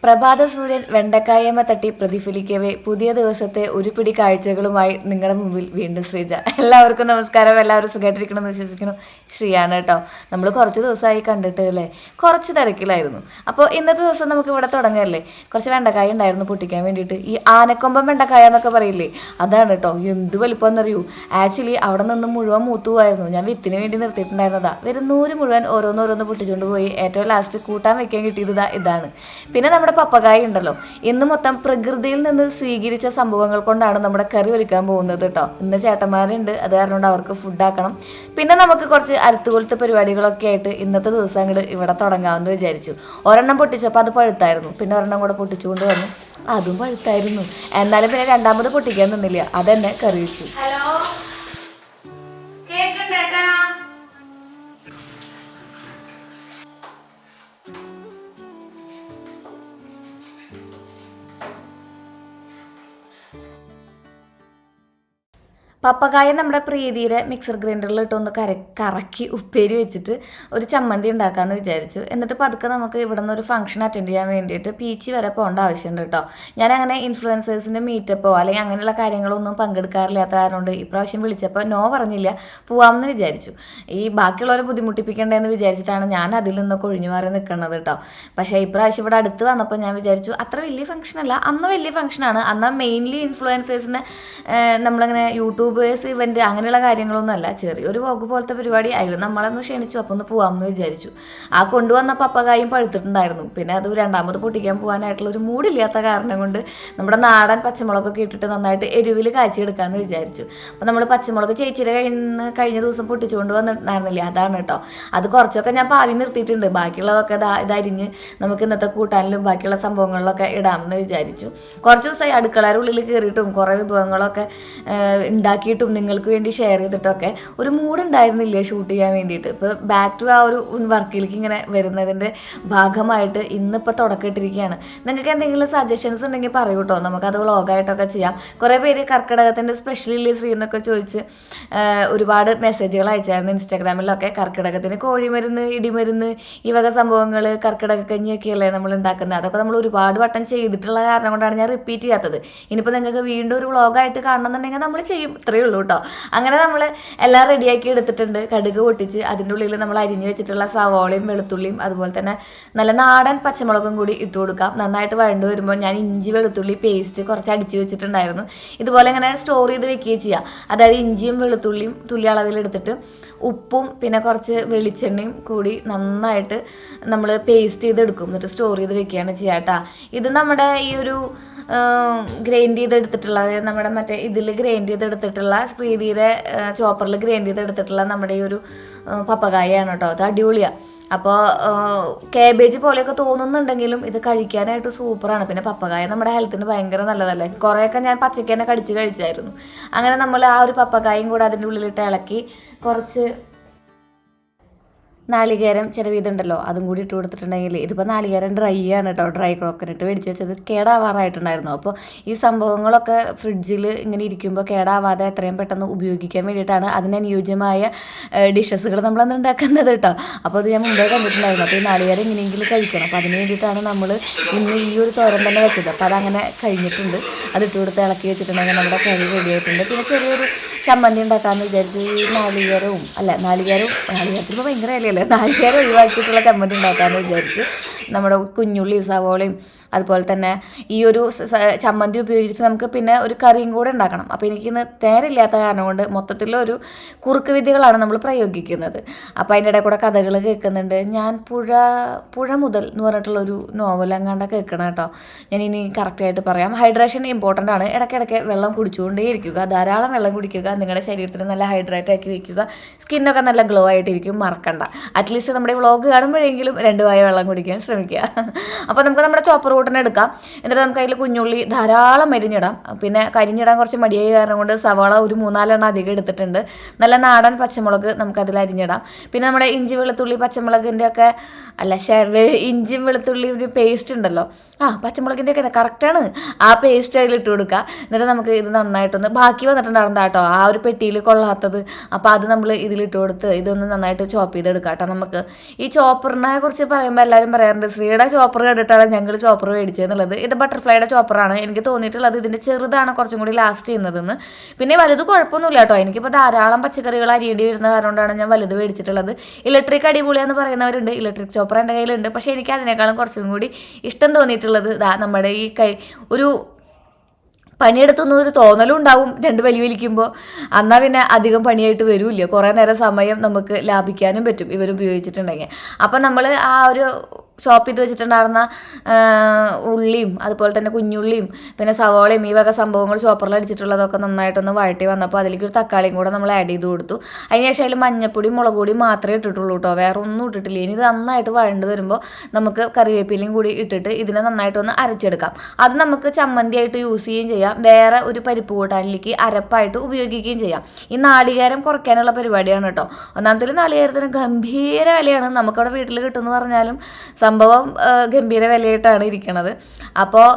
പ്രഭാത സൂര്യൻ വെണ്ടക്കായമ തട്ടി പ്രതിഫലിക്കവേ പുതിയ ദിവസത്തെ ഒരു പിടി കാഴ്ചകളുമായി നിങ്ങളുടെ മുമ്പിൽ വീണ്ടും ശ്രീജ. എല്ലാവർക്കും നമസ്കാരം. എല്ലാവരും സുഖമായിട്ടിരിക്കണമെന്ന് വിശ്വസിക്കുന്നു. ശ്രീയാണ് കേട്ടോ. നമ്മൾ കുറച്ച് ദിവസമായി കണ്ടിട്ട് അല്ലേ, കുറച്ച് തിരക്കിലായിരുന്നു. അപ്പോൾ ഇന്നത്തെ ദിവസം നമുക്ക് ഇവിടെ തുടങ്ങല്ലേ. കുറച്ച് വെണ്ടക്കായ ഉണ്ടായിരുന്നു പൊട്ടിക്കാൻ വേണ്ടിയിട്ട്. ഈ ആനക്കൊമ്പൻ വെണ്ടക്കായ എന്നൊക്കെ പറയില്ലേ, അതാണ് കേട്ടോ. എന്ത് വലിപ്പമെന്നറിയൂ. ആക്ച്വലി അവിടെ നിന്ന് മുഴുവൻ മൂത്തുമായിരുന്നു. ഞാൻ വിത്തിന് വേണ്ടി നിർത്തിയിട്ടുണ്ടായിരുന്നതാ. വരുന്നൂര് മുഴുവൻ ഓരോന്നോരോന്ന് പൊട്ടിച്ചുകൊണ്ട് പോയി ഏറ്റവും ലാസ്റ്റ് കൂട്ടാൻ വെക്കാൻ കിട്ടിയത് ഇതാണ്. പിന്നെ നമ്മുടെ പപ്പകായ ഉണ്ടല്ലോ, ഇന്ന് മൊത്തം പ്രകൃതിയിൽ നിന്ന് സ്വീകരിച്ച സംഭവങ്ങൾ കൊണ്ടാണ് നമ്മുടെ കറി ഒരുക്കാൻ പോകുന്നത് കേട്ടോ. ഇന്ന് ചേട്ടന്മാരുണ്ട്, അത് കാരണം കൊണ്ട് അവർക്ക് ഫുഡാക്കണം. പിന്നെ നമുക്ക് കുറച്ച് അരുത്തുകൊളുത്ത പരിപാടികളൊക്കെ ആയിട്ട് ഇന്നത്തെ ദിവസം അങ്ങോട്ട് ഇവിടെ തുടങ്ങാമെന്ന് വിചാരിച്ചു. ഒരെണ്ണം പൊട്ടിച്ചപ്പോൾ അത് പഴുത്തായിരുന്നു. പിന്നെ ഒരെണ്ണം കൂടെ പൊട്ടിച്ചുകൊണ്ട് വന്നു, അതും പഴുത്തായിരുന്നു. എന്നാലും പിന്നെ രണ്ടാമത് പൊട്ടിക്കാൻ നിന്നില്ല, അതെന്നെ കറി വെച്ചു. പപ്പക്കായ നമ്മുടെ പ്രീതിയുടെ മിക്സർ ഗ്രൈൻഡറിൽ ഇട്ടൊന്ന് കറക്കി ഉപ്പേരി വെച്ചിട്ട് ഒരു ചമ്മന്തി ഉണ്ടാക്കാമെന്ന് വിചാരിച്ചു. എന്നിട്ട് പതുക്കെ നമുക്ക് ഇവിടെ നിന്ന് ഒരു ഫംഗ്ഷൻ അറ്റൻഡ് ചെയ്യാൻ വേണ്ടിയിട്ട് പീച്ചി വരെ പോകേണ്ട ആവശ്യമുണ്ട് കേട്ടോ. ഞാനങ്ങനെ ഇൻഫ്ലുവൻസേഴ്സിൻ്റെ മീറ്റപ്പോ അല്ലെങ്കിൽ അങ്ങനെയുള്ള കാര്യങ്ങളൊന്നും പങ്കെടുക്കാറില്ലാത്ത കാരണം ഇപ്രാവശ്യം വിളിച്ചപ്പോൾ നോ പറഞ്ഞില്ല, പോവാമെന്ന് വിചാരിച്ചു. ഈ ബാക്കിയുള്ളവരെ ബുദ്ധിമുട്ടിപ്പിക്കണ്ടേന്ന് വിചാരിച്ചിട്ടാണ് ഞാൻ അതിൽ നിന്നൊക്കെ ഒഴിഞ്ഞു മാറി നിൽക്കുന്നത് കേട്ടോ. പക്ഷേ ഇപ്രാവശ്യം ഇവിടെ അടുത്ത് വന്നപ്പോൾ ഞാൻ വിചാരിച്ചു അത്ര വലിയ ഫംഗ്ഷനല്ല, അന്ന് വലിയ ഫംഗ്ഷനാണ്. അന്ന് മെയിൻലി ഇൻഫ്ലുവൻസേഴ്സിനെ നമ്മളിങ്ങനെ യൂട്യൂബ് ഇവന്റ് അങ്ങനെയുള്ള കാര്യങ്ങളൊന്നും അല്ല, ചെറിയൊരു വകുപ്പ് പോലത്തെ പരിപാടി. അതിൽ നമ്മളൊന്ന് ക്ഷണിച്ചു, അപ്പോൾ ഒന്ന് പോകാമെന്ന് വിചാരിച്ചു. ആ കൊണ്ടുവന്ന പപ്പകായും പഴുത്തിട്ടുണ്ടായിരുന്നു. പിന്നെ അത് രണ്ടാമത് പൊട്ടിക്കാൻ പോകാനായിട്ടുള്ള ഒരു മൂടില്ലാത്ത കാരണം കൊണ്ട് നമ്മുടെ നാടൻ പച്ചമുളകൊക്കെ ഇട്ടിട്ട് നന്നായിട്ട് എരിവിൽ കാച്ചിയെടുക്കാമെന്ന് വിചാരിച്ചു. അപ്പോൾ നമ്മൾ പച്ചമുളക് ചേച്ചിയുടെ കഴിഞ്ഞ ദിവസം പൊട്ടിച്ചുകൊണ്ട് വന്നിട്ടുണ്ടായിരുന്നില്ലേ, അതാണ് കേട്ടോ. അത് കുറച്ചൊക്കെ ഞാൻ പാവി നിർത്തിയിട്ടുണ്ട്. ബാക്കിയുള്ളതൊക്കെ ഇതരിഞ്ഞ് നമുക്ക് ഇന്നത്തെ കൂട്ടാനിലും ബാക്കിയുള്ള സംഭവങ്ങളിലൊക്കെ ഇടാമെന്ന് വിചാരിച്ചു. കുറച്ച് ദിവസമായി അടുക്കളയുടെ ഉള്ളിൽ കയറിയിട്ടും കുറേ വിഭവങ്ങളൊക്കെ ഉണ്ടാക്കിയിട്ടും നിങ്ങൾക്ക് വേണ്ടി ഷെയർ ചെയ്തിട്ടൊക്കെ ഒരു മൂഡുണ്ടായിരുന്നില്ല ഷൂട്ട് ചെയ്യാൻ വേണ്ടിയിട്ട്. ഇപ്പോൾ ബാക്ക് ടു ആ ഒരു വർക്കിലേക്ക് ഇങ്ങനെ വരുന്നതിൻ്റെ ഭാഗമായിട്ട് ഇന്നിപ്പോൾ തുടക്കമിട്ടിരിക്കുകയാണ്. നിങ്ങൾക്ക് എന്തെങ്കിലും സജഷൻസ് ഉണ്ടെങ്കിൽ പറയൂ കേട്ടോ, നമുക്കത് വ്ളോഗായിട്ടൊക്കെ ചെയ്യാം. കുറേ പേര് കർക്കിടകത്തിൻ്റെ സ്പെഷ്യലി ശ്രീ എന്നൊക്കെ ചോദിച്ച് ഒരുപാട് മെസ്സേജുകൾ അയച്ചായിരുന്നു ഇൻസ്റ്റാഗ്രാമിലൊക്കെ. കർക്കിടകത്തിന് കോഴിമരുന്ന്, ഇടിമരുന്ന്, ഈ വക സംഭവങ്ങൾ, കർക്കിടകക്കഞ്ഞിയൊക്കെയല്ലേ നമ്മൾ ഉണ്ടാക്കുന്നത്. അതൊക്കെ നമ്മൾ ഒരുപാട് വട്ടം ചെയ്തിട്ടുള്ള കാരണം കൊണ്ടാണ് ഞാൻ റിപ്പീറ്റ് ചെയ്യാത്തത്. ഇനിയിപ്പോൾ നിങ്ങൾക്ക് വീണ്ടും ഒരു വ്ളോഗായിട്ട് കാണണമെന്നുണ്ടെങ്കിൽ നമ്മൾ ചെയ്യും, ഇത്രയേ ഉള്ളൂ കേട്ടോ. അങ്ങനെ നമ്മൾ എല്ലാം റെഡിയാക്കി എടുത്തിട്ടുണ്ട്. കടുക് പൊട്ടിച്ച് അതിൻ്റെ ഉള്ളിൽ നമ്മൾ അരിഞ്ഞ് വെച്ചിട്ടുള്ള സവാളയും വെളുത്തുള്ളിയും അതുപോലെ തന്നെ നല്ല നാടൻ പച്ചമുളകും കൂടി ഇട്ട് കൊടുക്കാം. നന്നായിട്ട് വഴണ്ട് വരുമ്പോൾ ഞാൻ ഇഞ്ചി വെളുത്തുള്ളി പേസ്റ്റ് കുറച്ച് അടിച്ച് വെച്ചിട്ടുണ്ടായിരുന്നു. ഇതുപോലെ ഇങ്ങനെ സ്റ്റോർ ചെയ്ത് വെക്കുകയും ചെയ്യാം. അതായത് ഇഞ്ചിയും വെളുത്തുള്ളിയും തുല്യ അളവിലെടുത്തിട്ട് ഉപ്പും പിന്നെ കുറച്ച് വെളിച്ചെണ്ണയും കൂടി നന്നായിട്ട് നമ്മൾ പേസ്റ്റ് ചെയ്തെടുക്കും. എന്നിട്ട് സ്റ്റോർ ചെയ്ത് വെക്കുകയാണ് ചെയ്യുക കേട്ടോ. ഇത് നമ്മുടെ ഈ ഒരു ഗ്രൈൻഡ് ചെയ്തെടുത്തിട്ടുള്ള, അതായത് നമ്മുടെ മറ്റേ ഇതിൽ ഗ്രൈൻഡ് ചെയ്തെടുത്തിട്ടുള്ള പ്രീതിയുടെ ചോപ്പറിൽ ഗ്രൈൻഡ് ചെയ്തെടുത്തിട്ടുള്ള നമ്മുടെ ഈ ഒരു പപ്പകായാണ് കേട്ടോ. അത് അടിപൊളിയാണ്. അപ്പോൾ കാബേജ് പോലെയൊക്കെ തോന്നുന്നുണ്ടെങ്കിലും ഇത് കഴിക്കാനായിട്ട് സൂപ്പറാണ്. പിന്നെ പപ്പകായ നമ്മുടെ ഹെൽത്തിന് ഭയങ്കര നല്ലതല്ലേ. കുറേയൊക്കെ ഞാൻ പച്ചക്ക് തന്നെ കഴിച്ചായിരുന്നു. അങ്ങനെ നമ്മൾ ആ ഒരു പപ്പകായും കൂടെ അതിൻ്റെ ഉള്ളിലിട്ട് ഇളക്കി കുറച്ച് നാളികേരം ചിലവിതുണ്ടല്ലോ അതും കൂടി ഇട്ട് കൊടുത്തിട്ടുണ്ടെങ്കിൽ, ഇതിപ്പോൾ നാളികേരം ഡ്രൈ ആണ് കേട്ടോ. ഡ്രൈ കോക്കനട്ട് മേടിച്ച് വെച്ചത് കേടാവാറായിട്ടുണ്ടായിരുന്നു. അപ്പോൾ ഈ സംഭവങ്ങളൊക്കെ ഫ്രിഡ്ജിൽ ഇങ്ങനെ ഇരിക്കുമ്പോൾ കേടാവാതെ എത്രയും പെട്ടെന്ന് ഉപയോഗിക്കാൻ വേണ്ടിയിട്ടാണ് അതിനനുയോജ്യമായ ഡിഷസുകൾ നമ്മളന്ന് ഉണ്ടാക്കുന്നത് കേട്ടോ. അപ്പോൾ അത് ഞാൻ മുമ്പേ കണ്ടിട്ടുണ്ടായിരുന്നു. അപ്പോൾ ഈ നാളികേരം ഇങ്ങനെയെങ്കിലും കഴിക്കണം. അപ്പോൾ അതിന് വേണ്ടിയിട്ടാണ് നമ്മൾ ഇന്ന് ഈ ഒരു തോരൻ തന്നെ വെച്ചത്. അപ്പോൾ അതങ്ങനെ കഴിഞ്ഞിട്ടുണ്ട്. അതിട്ട് കൊടുത്ത് ഇളക്കി വെച്ചിട്ടുണ്ടെങ്കിൽ നമ്മുടെ കറി റെഡി ആയിട്ടുണ്ട്. പിന്നെ ചെറിയൊരു ചമ്മന്തി ഉണ്ടാക്കാമെന്ന് വിചാരിച്ചു. ഈ നാളികേരത്തിന് ഭയങ്കര ഇലയല്ലേ, നാളികേരം ഒഴിവാക്കിയിട്ടുള്ള ചമ്മന്തി ഉണ്ടാക്കാമെന്ന് വിചാരിച്ചു. നമ്മുടെ കുഞ്ഞുള്ളി, സവോളയും അതുപോലെ തന്നെ ഈ ഒരു ചമ്മന്തി ഉപയോഗിച്ച് നമുക്ക് പിന്നെ ഒരു കറിയും കൂടെ ഉണ്ടാക്കണം. അപ്പോൾ എനിക്കിന്ന് നേരില്ലാത്ത കാരണം കൊണ്ട് മൊത്തത്തിലൊരു കുറുക്ക് വിദ്യകളാണ് നമ്മൾ പ്രയോഗിക്കുന്നത്. അപ്പോൾ അതിൻ്റെ ഇടയിൽ കൂടെ കഥകൾ കേൾക്കുന്നുണ്ട്. ഞാൻ പുഴ മുതൽ എന്ന് പറഞ്ഞിട്ടുള്ളൊരു നോവൽ എങ്ങാണ്ട് കേൾക്കണം കേട്ടോ. ഞാൻ ഇനി കറക്റ്റായിട്ട് പറയാം. ഹൈഡ്രേഷൻ ഇമ്പോർട്ടൻ്റ് ആണ്. ഇടയ്ക്കിടയ്ക്ക് വെള്ളം കുടിച്ചുകൊണ്ടേ ഇരിക്കുക, ധാരാളം വെള്ളം കുടിക്കുക. നിങ്ങളുടെ ശരീരത്തിന് നല്ല ഹൈഡ്രേറ്റ് ആക്കി വയ്ക്കുക. സ്കിന്നൊക്കെ നല്ല ഗ്ലോ ആയിട്ടിരിക്കും, മറക്കണ്ട. അറ്റ്ലീസ്റ്റ് നമ്മുടെ വ്ളോഗ് കാണുമ്പോഴെങ്കിലും 2 വായ വെള്ളം കുടിക്കാൻ ശ്രമിക്കുക. അപ്പോൾ നമുക്ക് നമ്മുടെ ചോപ്പർ കൂട്ടനെ എടുക്കാം. എന്നിട്ട് നമുക്ക് അതിൽ കുഞ്ഞുള്ളി ധാരാളം അരിഞ്ഞിടാം. പിന്നെ കരിഞ്ഞിടാൻ കുറച്ച് മടിയായ കാരണം കൊണ്ട് സവാള ഒരു 3-4 എണ്ണം അധികം എടുത്തിട്ടുണ്ട്. നല്ല നാടൻ പച്ചമുളക് നമുക്കതിൽ അരിഞ്ഞിടാം. പിന്നെ നമ്മുടെ ഇഞ്ചി വെളുത്തുള്ളി പച്ചമുളകിൻ്റെ ഒക്കെ ഇഞ്ചിയും വെളുത്തുള്ളി ഒരു പേസ്റ്റ് ഉണ്ടല്ലോ, പച്ചമുളകിൻ്റെ ഒക്കെ കറക്റ്റാണ്. ആ പേസ്റ്റ് അതിലിട്ട് കൊടുക്കുക. എന്നിട്ട് നമുക്ക് ഇത് നന്നായിട്ടൊന്ന് ബാക്കി വന്നിട്ടുണ്ടായിരുന്ന കേട്ടോ ആ ഒരു പെട്ടിയിൽ കൊള്ളാത്തത്. അപ്പോൾ അത് നമ്മൾ ഇതിലിട്ട് കൊടുത്ത് ഇതൊന്ന് നന്നായിട്ട് ചോപ്പ് ചെയ്തെടുക്കാം കേട്ടോ. നമുക്ക് ഈ ചോപ്പറിനെ കുറിച്ച് പറയുമ്പോൾ എല്ലാവരും പറയാറുണ്ട് ശ്രീയുടെ ചോപ്പർ കണ്ടിട്ടാണ് ഞങ്ങൾ ചോപ്പർ മേടിച്ചതെന്നുള്ളത്. ഇത് ബട്ടർഫ്ലൈയുടെ ചോപ്പറാണ്. എനിക്ക് തോന്നിയിട്ടുള്ളത് ഇതിൻ്റെ ചെറുതാണ് കുറച്ചും കൂടി ലാസ്റ്റ് ചെയ്യുന്നതെന്ന്. പിന്നെ വലുത് കുഴപ്പമൊന്നുമില്ല കേട്ടോ. എനിക്കിപ്പോൾ ധാരാളം പച്ചക്കറികൾ അരിയേണ്ടി വരുന്ന കാരണമാണ് ഞാൻ വലുത് മേടിച്ചിട്ടുള്ളത്. ഇലക്ട്രിക് അടിപൊളിയാന്ന് പറയുന്നവരുണ്ട്. ഇലക്ട്രിക് ചോപ്പർ എൻ്റെ കയ്യിലുണ്ട്. പക്ഷേ എനിക്ക് അതിനേക്കാളും കുറച്ചും കൂടി ഇഷ്ടം തോന്നിയിട്ടുള്ളത് നമ്മുടെ ഈ ഒരു പണിയെടുത്തൊന്നും ഒരു തോന്നലും ഉണ്ടാവും രണ്ട് വലിക്കുമ്പോൾ. എന്നാൽ പിന്നെ അധികം പണിയായിട്ട് വരില്ല, കുറേ നേരം സമയം നമുക്ക് ലാഭിക്കാനും പറ്റും ഇവർ ഉപയോഗിച്ചിട്ടുണ്ടെങ്കിൽ. അപ്പം നമ്മൾ ആ ഒരു ചോപ്പ് ചെയ്ത് വെച്ചിട്ടുണ്ടായിരുന്ന ഉള്ളിയും അതുപോലെ തന്നെ കുഞ്ഞുള്ളിയും പിന്നെ സവോളയും ഈ വക സംഭവങ്ങൾ ചോപ്പറിൽ അടിച്ചിട്ടുള്ളതൊക്കെ നന്നായിട്ടൊന്ന് വഴട്ടി വന്നപ്പോൾ അതിലേക്ക് ഒരു തക്കാളിയും കൂടെ നമ്മൾ ആഡ് ചെയ്ത് കൊടുത്തു. അതിനുശേഷം അതിൽ മഞ്ഞപ്പൊടിയും മുളക് പൊടിയും മാത്രമേ ഇട്ടിട്ടുള്ളൂ കേട്ടോ, വേറെ ഒന്നും ഇട്ടിട്ടില്ല. ഇനി ഇത് നന്നായിട്ട് വഴണ്ട് വരുമ്പോൾ നമുക്ക് കറിവേപ്പിലയും കൂടി ഇട്ടിട്ട് ഇതിനെ നന്നായിട്ടൊന്ന് അരച്ചെടുക്കാം. അത് നമുക്ക് ചമ്മന്തിയായിട്ട് യൂസ് ചെയ്യുകയും ചെയ്യാം, വേറെ ഒരു പരിപ്പ് കൂട്ടാനിലേക്ക് അരപ്പായിട്ട് ഉപയോഗിക്കുകയും ചെയ്യാം. ഈ നാളികേരം കുറയ്ക്കാനുള്ള പരിപാടിയാണ് കേട്ടോ. ഒന്നാമത്തെ നാളികേരത്തിന് ഗംഭീര വിലയാണ്. നമുക്കവിടെ വീട്ടിൽ കിട്ടുമെന്ന് പറഞ്ഞാലും സംഭവം ഗംഭീര വിലയായിട്ടാണ് ഇരിക്കുന്നത്. അപ്പോൾ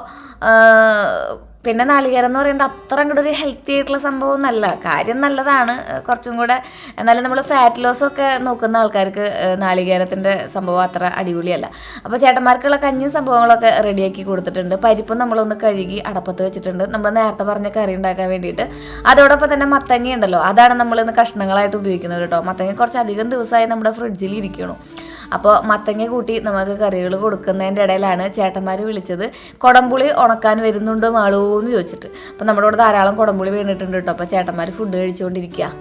പിന്നെ നാളികേരം എന്ന് പറയുന്നത് അത്ര അങ്ങോട്ട് ഒരു ഹെൽത്തി ആയിട്ടുള്ള സംഭവം ഒന്നല്ല. കാര്യം നല്ലതാണ് കുറച്ചും കൂടെ. എന്നാലും നമ്മൾ ഫാറ്റ് ലോസ് ഒക്കെ നോക്കുന്ന ആൾക്കാർക്ക് നാളികേരത്തിൻ്റെ സംഭവം അത്ര അടിപൊളിയല്ല. അപ്പോൾ ചേട്ടന്മാർക്കുള്ള കഞ്ഞി സംഭവങ്ങളൊക്കെ റെഡിയാക്കി കൊടുത്തിട്ടുണ്ട്. പരിപ്പും നമ്മളൊന്ന് കഴുകി അടപ്പത്ത് വെച്ചിട്ടുണ്ട്, നമ്മൾ നേരത്തെ പറഞ്ഞ കറി ഉണ്ടാക്കാൻ വേണ്ടിയിട്ട്. അതോടൊപ്പം തന്നെ മത്തങ്ങ ഉണ്ടല്ലോ, അതാണ് നമ്മളിന്ന് കഷ്ണങ്ങളായിട്ട് ഉപയോഗിക്കുന്നത് കേട്ടോ. മത്തങ്ങ കുറച്ചധികം ദിവസമായി നമ്മുടെ ഫ്രിഡ്ജിൽ ഇരിക്കണം. അപ്പോൾ മത്തങ്ങ കൂട്ടി നമുക്ക് കറികൾ കൊടുക്കുന്നതിൻ്റെ ഇടയിലാണ് ചേട്ടന്മാർ വിളിച്ചത് കുടംപുളി ഉണക്കാൻ വരുന്നുണ്ടോ മാളൂ എന്ന് ചോദിച്ചിട്ട്. അപ്പോൾ നമ്മുടെ ഇവിടെ ധാരാളം കുടംപുളി വീണിട്ടുണ്ട് കേട്ടോ. അപ്പോൾ ചേട്ടന്മാർ ഫുഡ് കഴിച്ചുകൊണ്ടിരിക്കുക.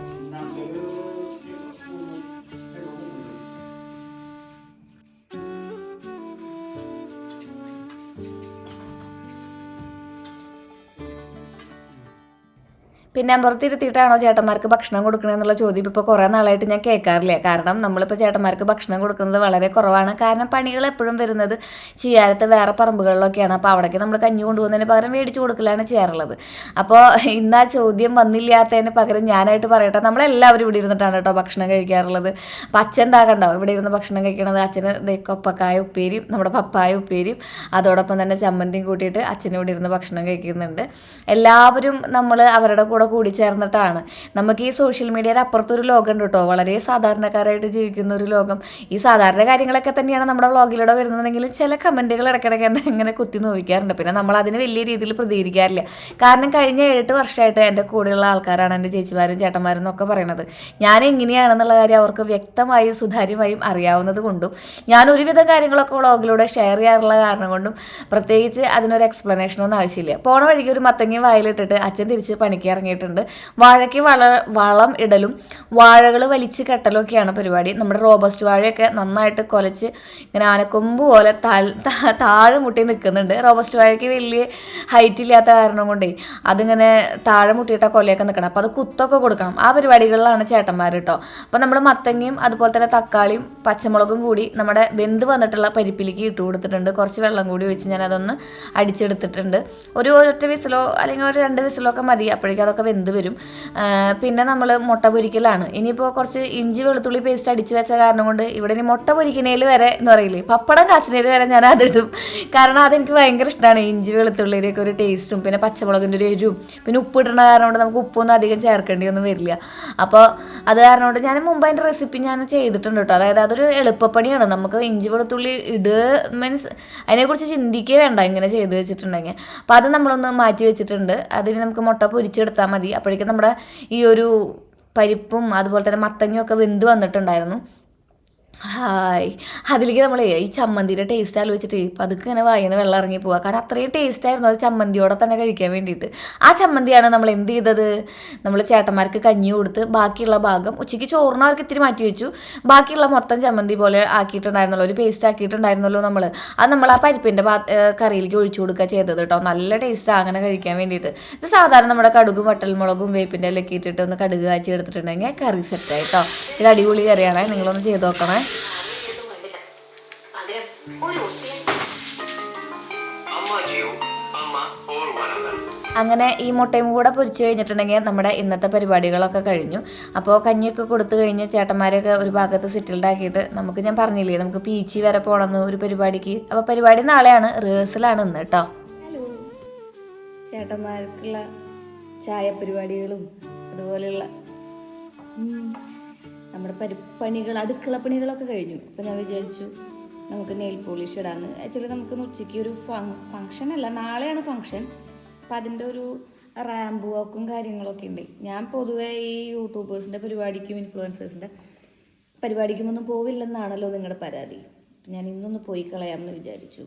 പിന്നെ പുറത്തിരുത്തിയിട്ടാണോ ചേട്ടന്മാർക്ക് ഭക്ഷണം കൊടുക്കണമെന്നുള്ള ചോദ്യം ഇപ്പോൾ കുറേ നാളായിട്ട് ഞാൻ കേൾക്കാറില്ല. കാരണം നമ്മളിപ്പോൾ ചേട്ടന്മാർക്ക് ഭക്ഷണം കൊടുക്കുന്നത് വളരെ കുറവാണ്. കാരണം പണികൾ എപ്പോഴും വരുന്നത് ചെയ്യാത്ത വേറെ പറമ്പുകളിലൊക്കെയാണ്. അപ്പോൾ അവിടേക്ക് നമ്മൾ കഞ്ഞി കൊണ്ടുപോകുന്നതിന് പകരം മേടിച്ച് കൊടുക്കലാണ് ചെയ്യാറുള്ളത്. അപ്പോൾ ഇന്ന് ആ ചോദ്യം വന്നില്ലാത്തതിന് പകരം ഞാനായിട്ട് പറയട്ടെ, നമ്മളെല്ലാവരും ഇവിടെ ഇരുന്നിട്ടാണ് കേട്ടോ ഭക്ഷണം കഴിക്കാറുള്ളത്. അപ്പം അച്ഛൻ ഉണ്ടാകണ്ടോ ഇവിടെ ഇരുന്ന് ഭക്ഷണം കഴിക്കണത്? അച്ഛന് കൊപ്പക്കായ ഉപ്പേരിയും നമ്മുടെ പപ്പായ ഉപ്പേരിയും അതോടൊപ്പം തന്നെ ചമ്മന്തിയും കൂട്ടിയിട്ട് അച്ഛനും ഇവിടെ ഇരുന്ന് ഭക്ഷണം കഴിക്കുന്നുണ്ട്. എല്ലാവരും നമ്മൾ അവരുടെ കൂടി ചേർന്നിട്ടാണ്. നമുക്ക് ഈ സോഷ്യൽ മീഡിയയുടെ അപ്പുറത്തൊരു ലോകം ഉണ്ട് കേട്ടോ, വളരെ സാധാരണക്കാരായിട്ട് ജീവിക്കുന്ന ഒരു ലോകം. ഈ സാധാരണ കാര്യങ്ങളൊക്കെ തന്നെയാണ് നമ്മുടെ വ്ളോഗിലൂടെ വരുന്നതെങ്കിലും ചില കമൻറ്റുകൾ ഇടയ്ക്കിടയ്ക്ക് എന്നെ ഇങ്ങനെ കുത്തി നോവിക്കാറുണ്ട്. പിന്നെ നമ്മൾ അതിന് വലിയ രീതിയിൽ പ്രതികരിക്കാറില്ല. കാരണം കഴിഞ്ഞ 7 വർഷമായിട്ട് എൻ്റെ കൂടെയുള്ള ആൾക്കാരാണ് എൻ്റെ ചേച്ചിമാരും ചേട്ടന്മാരും എന്നൊക്കെ പറയുന്നത്. ഞാൻ എങ്ങനെയാണെന്നുള്ള കാര്യം അവർക്ക് വ്യക്തമായും സുതാര്യമായും അറിയാവുന്നത് കൊണ്ടും ഞാൻ ഒരുവിധം കാര്യങ്ങളൊക്കെ വ്ളോഗിലൂടെ ഷെയർ ചെയ്യാറുള്ള കാരണം കൊണ്ടും പ്രത്യേകിച്ച് അതിനൊരു എക്സ്പ്ലനേഷനൊന്നും ആവശ്യമില്ല. പോണ വഴിക്ക് ഒരു മത്തങ്ങ വായിലിട്ടിട്ട് അച്ഛൻ തിരിച്ച് പണിക്ക് ഇറങ്ങിയിട്ടുണ്ട്. വാഴയ്ക്ക് വളം ഇടലും വാഴകൾ വലിച്ച് കെട്ടലൊക്കെയാണ് പരിപാടി. നമ്മുടെ റോബസ്റ്റ് വാഴയൊക്കെ നന്നായിട്ട് കൊലച്ച് ഇങ്ങനെ ആനക്കൊമ്പ് പോലെ താഴെ മുട്ടി നിൽക്കുന്നുണ്ട്. റോബസ്റ്റ് വാഴയ്ക്ക് വലിയ ഹൈറ്റ് ഇല്ലാത്ത കാരണം കൊണ്ടേ അതിങ്ങനെ താഴെ മുട്ടിയിട്ട കൊലയൊക്കെ നിൽക്കണം. അപ്പോൾ അത് കുത്തൊക്കെ കൊടുക്കണം. ആ പരിപാടികളിലാണ് ചേട്ടന്മാർ കേട്ടോ. അപ്പോൾ നമ്മൾ മത്തങ്ങയും അതുപോലെ തന്നെ തക്കാളിയും പച്ചമുളകും കൂടി നമ്മുടെ വെന്ത് വന്നിട്ടുള്ള പരിപ്പിലേക്ക് ഇട്ട് കൊടുത്തിട്ടുണ്ട്. കുറച്ച് വെള്ളം കൂടി ഒഴിച്ച് ഞാൻ അതൊന്ന് അടിച്ചെടുത്തിട്ടുണ്ട്. ഒരു ഒറ്റ വിസിലോ അല്ലെങ്കിൽ ഒരു 2 വിസിലോ ഒക്കെ മതി, അപ്പോഴേക്കും അതൊക്കെ വെന്ത് വരും. പിന്നെ നമ്മൾ മുട്ട പൊരിക്കലാണ്. ഇനിയിപ്പോൾ കുറച്ച് ഇഞ്ചി വെളുത്തുള്ളി പേസ്റ്റ് അടിച്ച് വെച്ച കാരണം കൊണ്ട് ഇവിടെ ഇനി മുട്ട പൊരിക്കുന്നതിൽ വരെ എന്ന് പറയില്ലേ, പപ്പടം കാച്ചുന്നതിൽ വരെ ഞാൻ അതിടും. കാരണം അതെനിക്ക് ഭയങ്കര ഇഷ്ടമാണ്. ഇഞ്ചി വെളുത്തുള്ളിയിലേക്ക് ഒരു ടേസ്റ്റും പിന്നെ പച്ചമുളകിൻ്റെ ഒരു എരിവും പിന്നെ ഉപ്പ് ഇടുന്ന കാരണം കൊണ്ട് നമുക്ക് ഉപ്പൊന്നും അധികം ചേർക്കേണ്ടിയൊന്നും വരില്ല. അപ്പോൾ അത് കാരണം കൊണ്ട് ഞാൻ മുമ്പ് അതിൻ്റെ റെസിപ്പി ഞാൻ ചെയ്തിട്ടുണ്ട് കേട്ടോ. അതായത് അതൊരു എളുപ്പപ്പണിയാണ്. നമുക്ക് ഇഞ്ചി വെളുത്തുള്ളി മീൻസ് അതിനെക്കുറിച്ച് ചിന്തിക്കേ വേണ്ട ഇങ്ങനെ ചെയ്ത് വെച്ചിട്ടുണ്ടെങ്കിൽ. അപ്പോൾ അത് നമ്മളൊന്ന് മാറ്റി വെച്ചിട്ടുണ്ട്. അതിന് നമുക്ക് മുട്ട പൊരിച്ചെടുത്താൽ മതി. അപ്പോഴേക്കും നമ്മുടെ ഈ ഒരു പരിപ്പും അതുപോലെ തന്നെ മത്തങ്ങയും ഒക്കെ വെന്ത് വന്നിട്ടുണ്ടായിരുന്നു. ഹായ്, അതിലേക്ക് നമ്മൾ ഈ ചമ്മന്തിയുടെ ടേസ്റ്റ് ആലോചിച്ചിട്ട് പതുക്കെ ഇങ്ങനെ വായിന്ന് വെള്ളം ഇറങ്ങി പോവുക. കാരണം അത്രയും ടേസ്റ്റ് ആയിരുന്നു അത് ചമ്മന്തിയോടെ തന്നെ കഴിക്കാൻ വേണ്ടിയിട്ട്. ആ ചമ്മന്തിയാണ് നമ്മൾ എന്ത് ചെയ്തത്, നമ്മൾ ചേട്ടന്മാർക്ക് കഞ്ഞി കൊടുത്ത് ബാക്കിയുള്ള ഭാഗം ഉച്ചയ്ക്ക് ചോറിന് അവർക്ക് ഇത്തിരി മാറ്റി വെച്ചു. ബാക്കിയുള്ള മൊത്തം ചമ്മന്തി പോലെ ആക്കിയിട്ടുണ്ടായിരുന്നല്ലോ, ഒരു പേസ്റ്റ് ആക്കിയിട്ടുണ്ടായിരുന്നല്ലോ നമ്മൾ. അത് നമ്മൾ ആ പരിപ്പിൻ്റെ കറിയിലേക്ക് ഒഴിച്ചു കൊടുക്കുക ചെയ്തത് കേട്ടോ. നല്ല ടേസ്റ്റാണ് അങ്ങനെ കഴിക്കാൻ വേണ്ടിയിട്ട്. ഇത് സാധാരണ നമ്മുടെ കടുകും വട്ടൽമുളകും വേപ്പിൻ്റെ ഇലയൊക്കെ ഇട്ടിട്ട് ഒന്ന് കടുക് കാച്ചി എടുത്തിട്ടുണ്ടെങ്കിൽ കറി സെറ്റായിട്ടോ. ഇത് അടിപൊളി കറിയാണ്, നിങ്ങളൊന്ന് ചെയ്ത് നോക്കണേ. അങ്ങനെ ഈ മുട്ടയും കൂടെ പൊരിച്ചു കഴിഞ്ഞിട്ടുണ്ടെങ്കിൽ നമ്മുടെ ഇന്നത്തെ പരിപാടികളൊക്കെ കഴിഞ്ഞു. അപ്പോൾ കഞ്ഞിയൊക്കെ കൊടുത്തു കഴിഞ്ഞ് ചേട്ടന്മാരെയൊക്കെ ഒരു ഭാഗത്ത് സെറ്റിൽഡ് ആക്കിയിട്ട് ഞാൻ പറഞ്ഞില്ലേ നമുക്ക് പീച്ചി വരെ പോകണമെന്ന് ഒരു പരിപാടിക്ക്. അപ്പോൾ പരിപാടി നാളെയാണ്, റിഹേഴ്സലാണ് ഇന്ന് കേട്ടോ. ചേട്ടന്മാർക്കുള്ള ചായ പരിപാടികളും അതുപോലെയുള്ള നമ്മുടെ പണികൾ, അടുക്കള പണികളൊക്കെ കഴിഞ്ഞു. അപ്പം ഞാൻ വിചാരിച്ചു നമുക്ക് നെയിൽ പോളിഷ് ഇടാമെന്ന്. ആക്ച്വലി നമുക്കിന്ന് ഉച്ചയ്ക്ക് ഒരു ഫങ്ഷൻ അല്ല, നാളെയാണ് ഫങ്ഷൻ. അപ്പം അതിൻ്റെ ഒരു റാമ്പ് വാക്കും കാര്യങ്ങളൊക്കെ ഉണ്ട്. ഞാൻ പൊതുവേ ഈ യൂട്യൂബേഴ്സിൻ്റെ പരിപാടിക്കും ഇൻഫ്ലുവൻസേഴ്സിൻ്റെ പരിപാടിക്കുമൊന്നും പോവില്ലെന്നാണല്ലോ നിങ്ങളുടെ പരാതി. ഞാൻ ഇന്നൊന്ന് പോയി കളയാമെന്ന് വിചാരിച്ചു.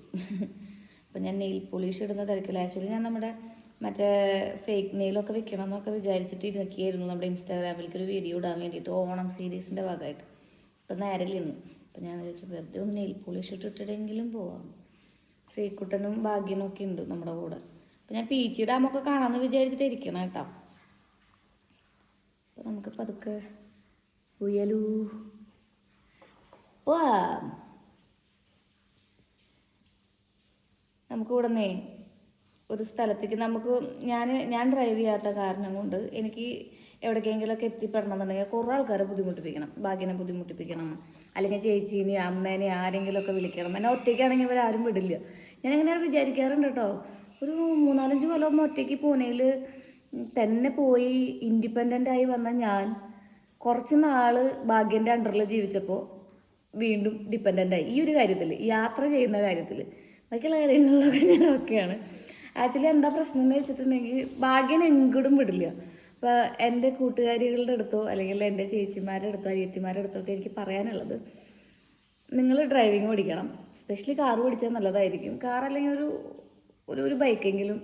അപ്പം ഞാൻ നെയിൽ പോളിഷ് ഇടുന്ന തിരക്കില്ല. ആക്ച്വലി ഞാൻ നമ്മുടെ മറ്റേ ഫേക്ക് നെയിലൊക്കെ വെക്കണം എന്നൊക്കെ വിചാരിച്ചിട്ട് ഇതൊക്കെയായിരുന്നു നമ്മുടെ ഇൻസ്റ്റാഗ്രാമിലേക്ക് ഒരു വീഡിയോ ഇടാൻ വേണ്ടിയിട്ട്, ഓണം സീരീസിൻ്റെ ഭാഗമായിട്ട്. ഇപ്പം നേരെ ഇന്ന് അപ്പം ഞാൻ വിചാരിച്ചു വെറുതെ ഒന്ന് നെയിൽ പോളിഷ് ഇട്ടിട്ടെങ്കിലും പോവാം. ശ്രീകുട്ടനും ഭാഗ്യനും ഒക്കെ ഉണ്ട് നമ്മുടെ കൂടെ. അപ്പം ഞാൻ പീച്ചി ഡാമൊക്കെ കാണാമെന്ന് വിചാരിച്ചിട്ട് ഇരിക്കണം കേട്ടോ. അപ്പം നമുക്ക് പതുക്കെ ഉയലൂ പോവാം. നമുക്ക് ഉടനെ ഒരു സ്ഥലത്തേക്ക് ഞാൻ ഡ്രൈവ് ചെയ്യാത്ത കാരണം കൊണ്ട് എനിക്ക് എവിടേക്കെങ്കിലുമൊക്കെ എത്തിപ്പെടണം എന്നുണ്ടെങ്കിൽ കുറേ ആൾക്കാരെ ബുദ്ധിമുട്ടിപ്പിക്കണം. ഭാഗ്യനെ ബുദ്ധിമുട്ടിപ്പിക്കണം, അല്ലെങ്കിൽ ചേച്ചീനെ അമ്മേനെ ആരെങ്കിലുമൊക്കെ വിളിക്കണം. എന്നെ ഒറ്റയ്ക്കാണെങ്കിൽ ഇവരാരും വിടില്ല. ഞാൻ എങ്ങനെയാണ് വിചാരിക്കാറുണ്ട് കേട്ടോ. ഒരു 3-4 കൊല്ലം ഒറ്റയ്ക്ക് പൂനെയിൽ തന്നെ പോയി ഇൻഡിപെൻഡൻ്റായി വന്ന ഞാൻ കുറച്ച് നാൾ ഭാഗ്യൻ്റെ അണ്ടറിൽ ജീവിച്ചപ്പോൾ വീണ്ടും ഡിപ്പെൻഡൻ്റായി ഈ ഒരു കാര്യത്തിൽ, യാത്ര ചെയ്യുന്ന കാര്യത്തിൽ. ബാക്കിയുള്ള കാര്യങ്ങളിലൊക്കെ ഞാൻ ഓക്കെയാണ്. ആക്ച്വലി എന്താ പ്രശ്നം എന്ന് വെച്ചിട്ടുണ്ടെങ്കിൽ ഭാഗ്യൻ എങ്ങോട്ടും വിടില്ല. അപ്പോൾ എൻ്റെ കൂട്ടുകാരികളുടെ അടുത്തോ അല്ലെങ്കിൽ എൻ്റെ ചേച്ചിമാരുടെ അടുത്തോ അനിയത്തിമാരുടെ അടുത്തോ ഒക്കെ എനിക്ക് പറയാനുള്ളത്, നിങ്ങൾ ഡ്രൈവിങ് പഠിക്കണം. സ്പെഷ്യലി കാർ പഠിച്ചാൽ നല്ലതായിരിക്കും. കാർ അല്ലെങ്കിൽ ഒരു ബൈക്കെങ്കിലും.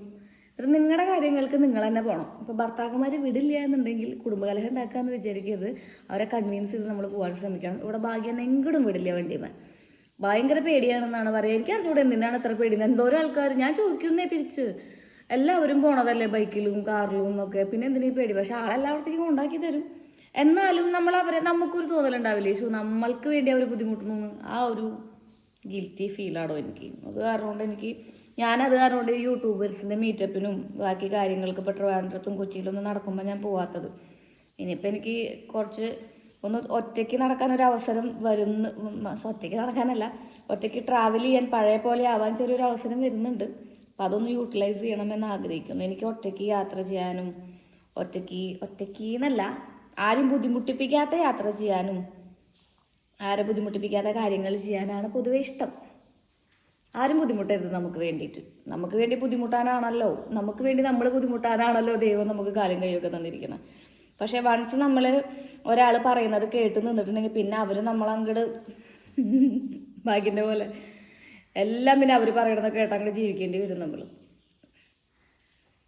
നിങ്ങളുടെ കാര്യങ്ങൾക്ക് നിങ്ങൾ തന്നെ പോകണം. ഇപ്പോൾ ഭർത്താക്കന്മാർ വിടില്ല എന്നുണ്ടെങ്കിൽ കുടുംബകലഹം ഉണ്ടാക്കാമെന്ന് വിചാരിക്കരുത്. അവരെ കൺവീൻസ് ചെയ്ത് നമ്മൾ പോകാൻ ശ്രമിക്കണം. ഇവിടെ ഭാഗ്യം എങ്ങോട്ടും വിടില്ല വണ്ടിയുമേ. ഭയങ്കര പേടിയാണെന്നാണ് പറയുക. എനിക്ക് അറിഞ്ഞൂടെ എന്തിനാണ് എത്ര പേടിയെന്ന്. എന്തോരം ആൾക്കാർ ഞാൻ ചോദിക്കുന്നേ തിരിച്ച്, എല്ലാവരും പോണതല്ലേ ബൈക്കിലും കാറിലും ഒക്കെ, പിന്നെ എന്തിനീ പേടി? പക്ഷെ ആളെല്ലായിടത്തേക്കും ഉണ്ടാക്കി തരും. എന്നാലും നമുക്കൊരു തോന്നലുണ്ടാവില്ലേ, നമ്മൾക്ക് വേണ്ടി അവർ ബുദ്ധിമുട്ടണമെന്ന്. ആ ഒരു ഗിൽറ്റി ഫീലാണോ എനിക്ക്. അത് കാരണം കൊണ്ട് യൂട്യൂബേഴ്സിൻ്റെ മീറ്റപ്പിനും ബാക്കി കാര്യങ്ങൾക്ക് ഇപ്പോൾ ട്രിവാൻഡ്രത്തും കൊച്ചിയിലൊന്നും നടക്കുമ്പോൾ ഞാൻ പോവാത്തത്. ഇനിയിപ്പോൾ എനിക്ക് കുറച്ച് ഒന്ന് ഒറ്റയ്ക്ക് നടക്കാനൊരു അവസരം ഒറ്റയ്ക്ക് നടക്കാനല്ല, ഒറ്റയ്ക്ക് ട്രാവൽ ചെയ്യാൻ പഴയ പോലെ ആവാൻ ചെറിയൊരു അവസരം വരുന്നുണ്ട്. അപ്പോൾ അതൊന്ന് യൂട്ടിലൈസ് ചെയ്യണമെന്ന് ആഗ്രഹിക്കുന്നു. എനിക്ക് ഒറ്റയ്ക്ക് യാത്ര ചെയ്യാനും ഒറ്റയ്ക്ക് എന്നല്ല, ആരും ബുദ്ധിമുട്ടിപ്പിക്കാത്ത യാത്ര ചെയ്യാനും ആരെ ബുദ്ധിമുട്ടിപ്പിക്കാത്ത കാര്യങ്ങൾ ചെയ്യാനാണ് പൊതുവെ ഇഷ്ടം. ആരും ബുദ്ധിമുട്ടരുത് നമുക്ക് വേണ്ടിയിട്ട്. നമുക്ക് വേണ്ടി ബുദ്ധിമുട്ടാനാണല്ലോ, നമുക്ക് വേണ്ടി നമ്മൾ ബുദ്ധിമുട്ടാനാണല്ലോ ദൈവം നമുക്ക് കാലും കൈയൊക്കെ തന്നിരിക്കണം. പക്ഷേ വൺസ് നമ്മൾ ഒരാൾ പറയുന്നത് കേട്ട് നിന്നിട്ടുണ്ടെങ്കിൽ പിന്നെ അവർ നമ്മളങ്ങോട്ട് ഭാഗ്യൻ്റെ പോലെ എല്ലാം പിന്നെ അവർ പറയണതൊക്കെ കേട്ടങ്ങോട്ട് ജീവിക്കേണ്ടി വരും നമ്മൾ.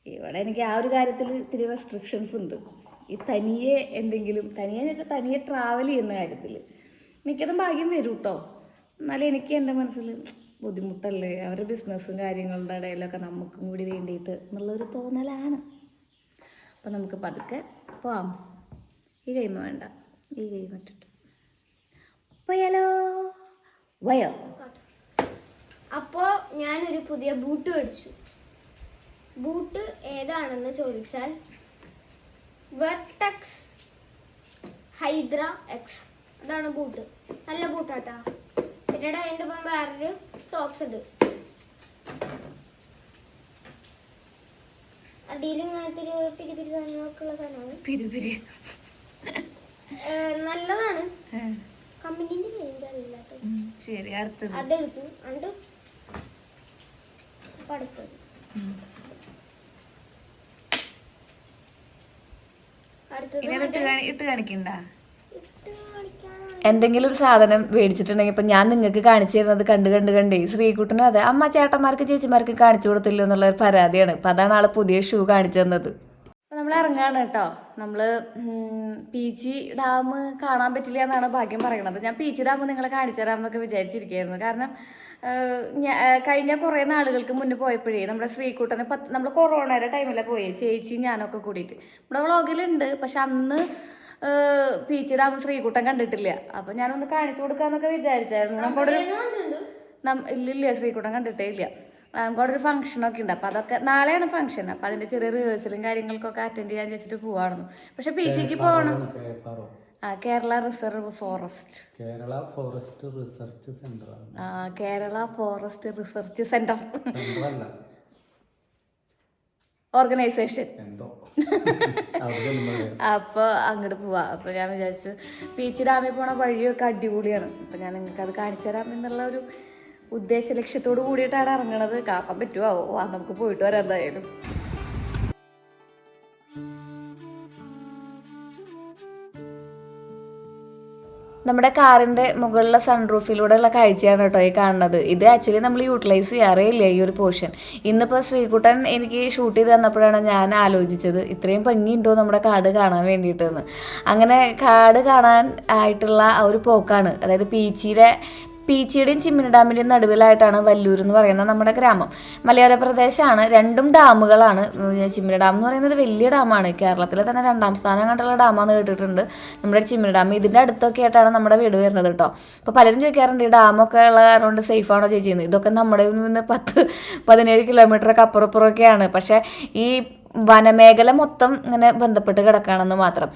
ഇവിടെ എനിക്ക് ആ ഒരു കാര്യത്തിൽ ഇത്തിരി റെസ്ട്രിക്ഷൻസ് ഉണ്ട്. ഈ തനിയെ ട്രാവൽ ചെയ്യുന്ന കാര്യത്തിൽ മിക്കതും ഭാഗ്യം വരും കേട്ടോ. എന്നാലും എനിക്ക് എൻ്റെ മനസ്സിൽ ബുദ്ധിമുട്ടല്ലേ, അവരുടെ ബിസിനസ്സും കാര്യങ്ങളുടെ ഇടയിലൊക്കെ നമുക്കും കൂടി വേണ്ടിയിട്ട് എന്നുള്ളൊരു തോന്നലാണ്. അപ്പം നമുക്ക് പതുക്കെ പോവാം. ഈ കൈമ വേണ്ട, ഈ കൈ മറ്റിട്ട് പോയാലോ. വയോ. അപ്പോൾ ഞാനൊരു പുതിയ ബൂട്ട് മേടിച്ചു. ബൂട്ട് ഏതാണെന്ന് ചോദിച്ചാൽ വെർട്ടെക്സ് ഹൈദ്ര എക്സ്, അതാണ് ബൂട്ട്. നല്ല ബൂട്ടാട്ടാ. പിന്നീട് അതിൻ്റെ ഒപ്പം വേറൊരു സോക്സ് ഉണ്ട്. അടിയിൽ ഇങ്ങനത്തെ ഒരു പിരി സാധനങ്ങളൊക്കെ ഉള്ള സാധനമാണ്. നല്ലതാണ്. കമ്പനീൻ്റെ പേര് അറിയില്ല. അതെടുത്തു. അണ്ട് അടുത്തത് ഇട്ട് കാണിക്കണ്ട. എന്തെങ്കിലും ഒരു സാധനം മേടിച്ചിട്ടുണ്ടെങ്കിൽ ഇപ്പം ഞാൻ നിങ്ങൾക്ക് കാണിച്ചു തരുന്നത് കണ്ടേ ശ്രീകുട്ടനും അതെ അമ്മ ചേട്ടന്മാർക്ക് ചേച്ചിമാർക്ക് കാണിച്ചു കൊടുത്തില്ലോ എന്നുള്ള ഒരു പരാതിയാണ്. അപ്പം അതാണ് ആൾ പുതിയ ഷൂ കാണിച്ചു തന്നത്. അപ്പം നമ്മൾ ഇറങ്ങാണ് കേട്ടോ. നമ്മൾ പീച്ചി ഡാം കാണാൻ പറ്റില്ല എന്നാണ് ഭാഗ്യം പറയണത്. ഞാൻ പീച്ചി ഡാം നിങ്ങളെ കാണിച്ചു തരാമെന്നൊക്കെ വിചാരിച്ചിരിക്കുകയായിരുന്നു. കാരണം കഴിഞ്ഞ കുറേ നാളുകൾക്ക് മുന്നേ പോയപ്പോഴേ നമ്മുടെ ശ്രീകുട്ടനെ നമ്മൾ കൊറോണയുടെ ടൈമിലാണ് പോയി, ചേച്ചി ഞാനൊക്കെ കൂടിയിട്ട്. നമ്മുടെ വ്ളോഗിലുണ്ട്. പക്ഷെ അന്ന് പീച്ചി ഡാം ശ്രീകുട്ടൻ കണ്ടിട്ടില്ല. അപ്പം ഞാനൊന്ന് കാണിച്ചു കൊടുക്കാന്നൊക്കെ വിചാരിച്ചായിരുന്നു. ഇല്ലില്ല, ശ്രീകുട്ടൻ കണ്ടിട്ടേ ഇല്ല. നമുക്കവിടെ ഒരു ഫംഗ്ഷനൊക്കെ ഉണ്ട്. അപ്പം അതൊക്കെ നാളെയാണ് ഫംഗ്ഷൻ. അപ്പം അതിൻ്റെ ചെറിയ റിഹേഴ്സലും കാര്യങ്ങൾക്കൊക്കെ അറ്റൻഡ് ചെയ്യാൻ വെച്ചിട്ട് പോവാണെന്നു. പക്ഷെ പീച്ചിക്ക് പോകണം. Kerala reserve forest, Kerala forest research centre. Kerala forest research centre. Organisation. എന്തോ അവിടെ ചെല്ലുമ്പോൾ അപ്പോൾ അങ്ങോട്ട് പോവാം. അപ്പോൾ ഞാൻ വിചാരിച്ചു പീച്ച് ഡാമിൽ പോണ വഴിയൊക്കെ അടിപൊളിയാണ്. അപ്പോൾ ഞാൻ നിങ്ങൾക്ക് അത് കാണിച്ചു തരാം എന്നുള്ള ഒരു ഉദ്ദേശ ലക്ഷ്യത്തോട് കൂടിയിട്ടാണ് ഇറങ്ങണത്. കാണാൻ പറ്റുമോ? നമുക്ക് പോയിട്ട് വരാം എന്തായാലും. നമ്മുടെ കാറിൻ്റെ മുകളിലെ സൺറൂഫിലൂടെയുള്ള കാഴ്ചയാണ് കേട്ടോ ഈ കാണുന്നത്. ഇത് ആക്ച്വലി നമ്മൾ യൂട്ടിലൈസ് ചെയ്യാറേ ഇല്ല ഈ ഒരു പോർഷൻ. ഇന്നിപ്പോൾ ശ്രീകുട്ടൻ എനിക്ക് ഷൂട്ട് ചെയ്ത് തന്നപ്പോഴാണ് ഞാൻ ആലോചിച്ചത് ഇത്രയും ഭംഗിയുണ്ടോ നമ്മുടെ കാട് കാണാൻ വേണ്ടിയിട്ടെന്ന്. അങ്ങനെ കാട് കാണാൻ ആയിട്ടുള്ള ആ ഒരു പോക്കാണ്. അതായത് പീച്ചിയുടെയും ചിമ്മിനി ഡാമിൻ്റെയും നടുവിലായിട്ടാണ് വല്ലൂർ എന്ന് പറയുന്ന നമ്മുടെ ഗ്രാമം. മലയോര പ്രദേശമാണ്. 2 ഡാമുകളാണ്. ചിമ്മിനി ഡാം എന്ന് പറയുന്നത് വലിയ ഡാമാണ്. കേരളത്തിലെ തന്നെ 2ാം സ്ഥാനം കണ്ടുള്ള ഡാമാണെന്ന് കേട്ടിട്ടുണ്ട് നമ്മുടെ ചിമ്മിനി ഡാം. ഇതിൻ്റെ അടുത്തൊക്കെ ആയിട്ടാണ് നമ്മുടെ വീട് വരുന്നത് കേട്ടോ. അപ്പോൾ പലരും ചോദിക്കാറുണ്ട് ഈ ഡാമൊക്കെ ഉള്ള കാരണം കൊണ്ട് സേഫാണോ ചേച്ചിയെന്ന്. ഇതൊക്കെ നമ്മുടെ നിന്ന് 10-17 കിലോമീറ്ററൊക്കെ അപ്പുറപ്പുറമൊക്കെയാണ്. പക്ഷേ ഈ വനമേഖല മൊത്തം ഇങ്ങനെ ബന്ധപ്പെട്ട് കിടക്കുകയാണെന്ന് മാത്രം.